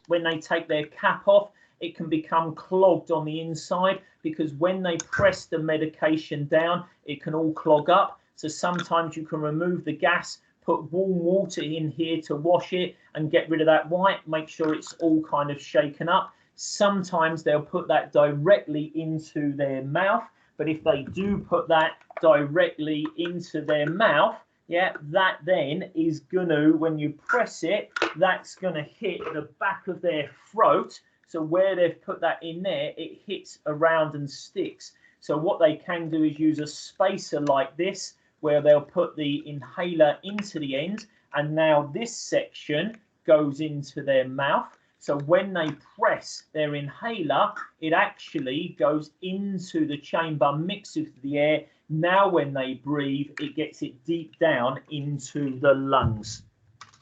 when they take their cap off. It can become clogged on the inside because when they press the medication down, it can all clog up. So sometimes you can remove the gas, put warm water in here to wash it and get rid of that white, make sure it's all kind of shaken up. Sometimes they'll put that directly into their mouth, but if they do put that directly into their mouth, yeah, that then is gonna, when you press it, that's gonna hit the back of their throat. So where they've put that in there, it hits around and sticks. So what they can do is use a spacer like this, where they'll put the inhaler into the end, and now this section goes into their mouth. So when they press their inhaler, it actually goes into the chamber, mixes with the air. Now when they breathe, it gets it deep down into the lungs.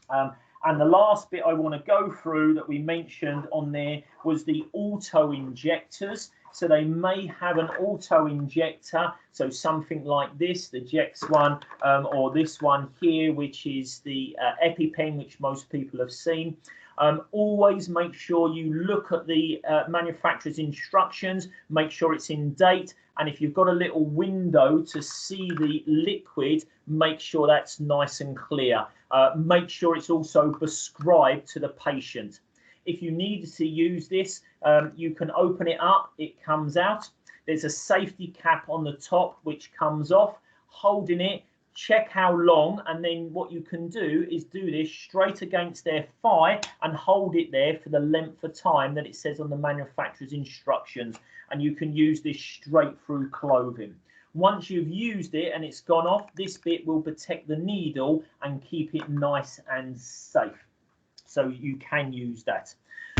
And the last bit I want to go through that we mentioned on there was the auto injectors. So they may have an auto injector, so something like this, the Jex one, or this one here, which is the EpiPen, which most people have seen. Always make sure you look at the manufacturer's instructions, make sure it's in date, and if you've got a little window to see the liquid, make sure that's nice and clear. Make sure it's also prescribed to the patient. If you need to use this, you can open it up, it comes out. There's a safety cap on the top which comes off. Holding it, check how long, and then what you can do is do this straight against their thigh and hold it there for the length of time that it says on the manufacturer's instructions, and you can use this straight through clothing. Once you've used it and it's gone off, this bit will protect the needle and keep it nice and safe. So you can use that.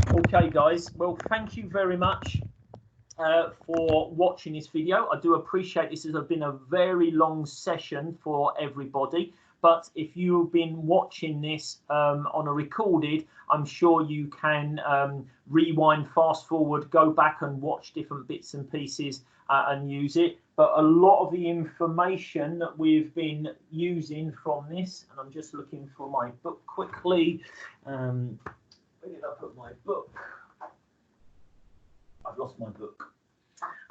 Okay, guys, well, thank you very much for watching this video. I do appreciate this has been a very long session for everybody, but if you've been watching this on a recorded, I'm sure you can rewind, fast forward, go back and watch different bits and pieces and use it. But a lot of the information that we've been using from this, and I'm just looking for my book quickly. Where did I put my book? I've lost my book.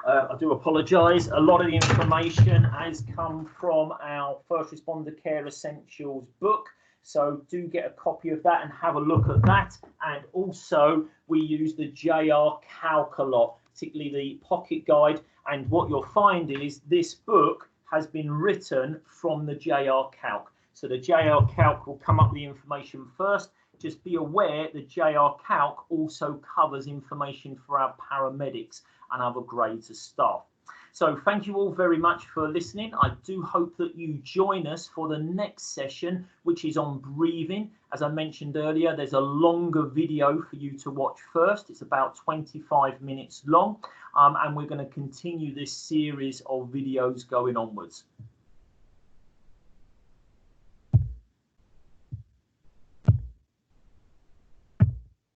I do apologise. A lot of the information has come from our First Responder Care Essentials book. So do get a copy of that and have a look at that. And also we use the JR Calc a lot, particularly the pocket guide. And what you'll find is this book has been written from the JR Calc. So the JR Calc will come up with the information first. Just be aware the JR Calc also covers information for our paramedics and other grades of staff. So thank you all very much for listening. I do hope that you join us for the next session, which is on breathing. As I mentioned earlier, there's a longer video for you to watch first. It's about 25 minutes long, and we're going to continue this series of videos going onwards.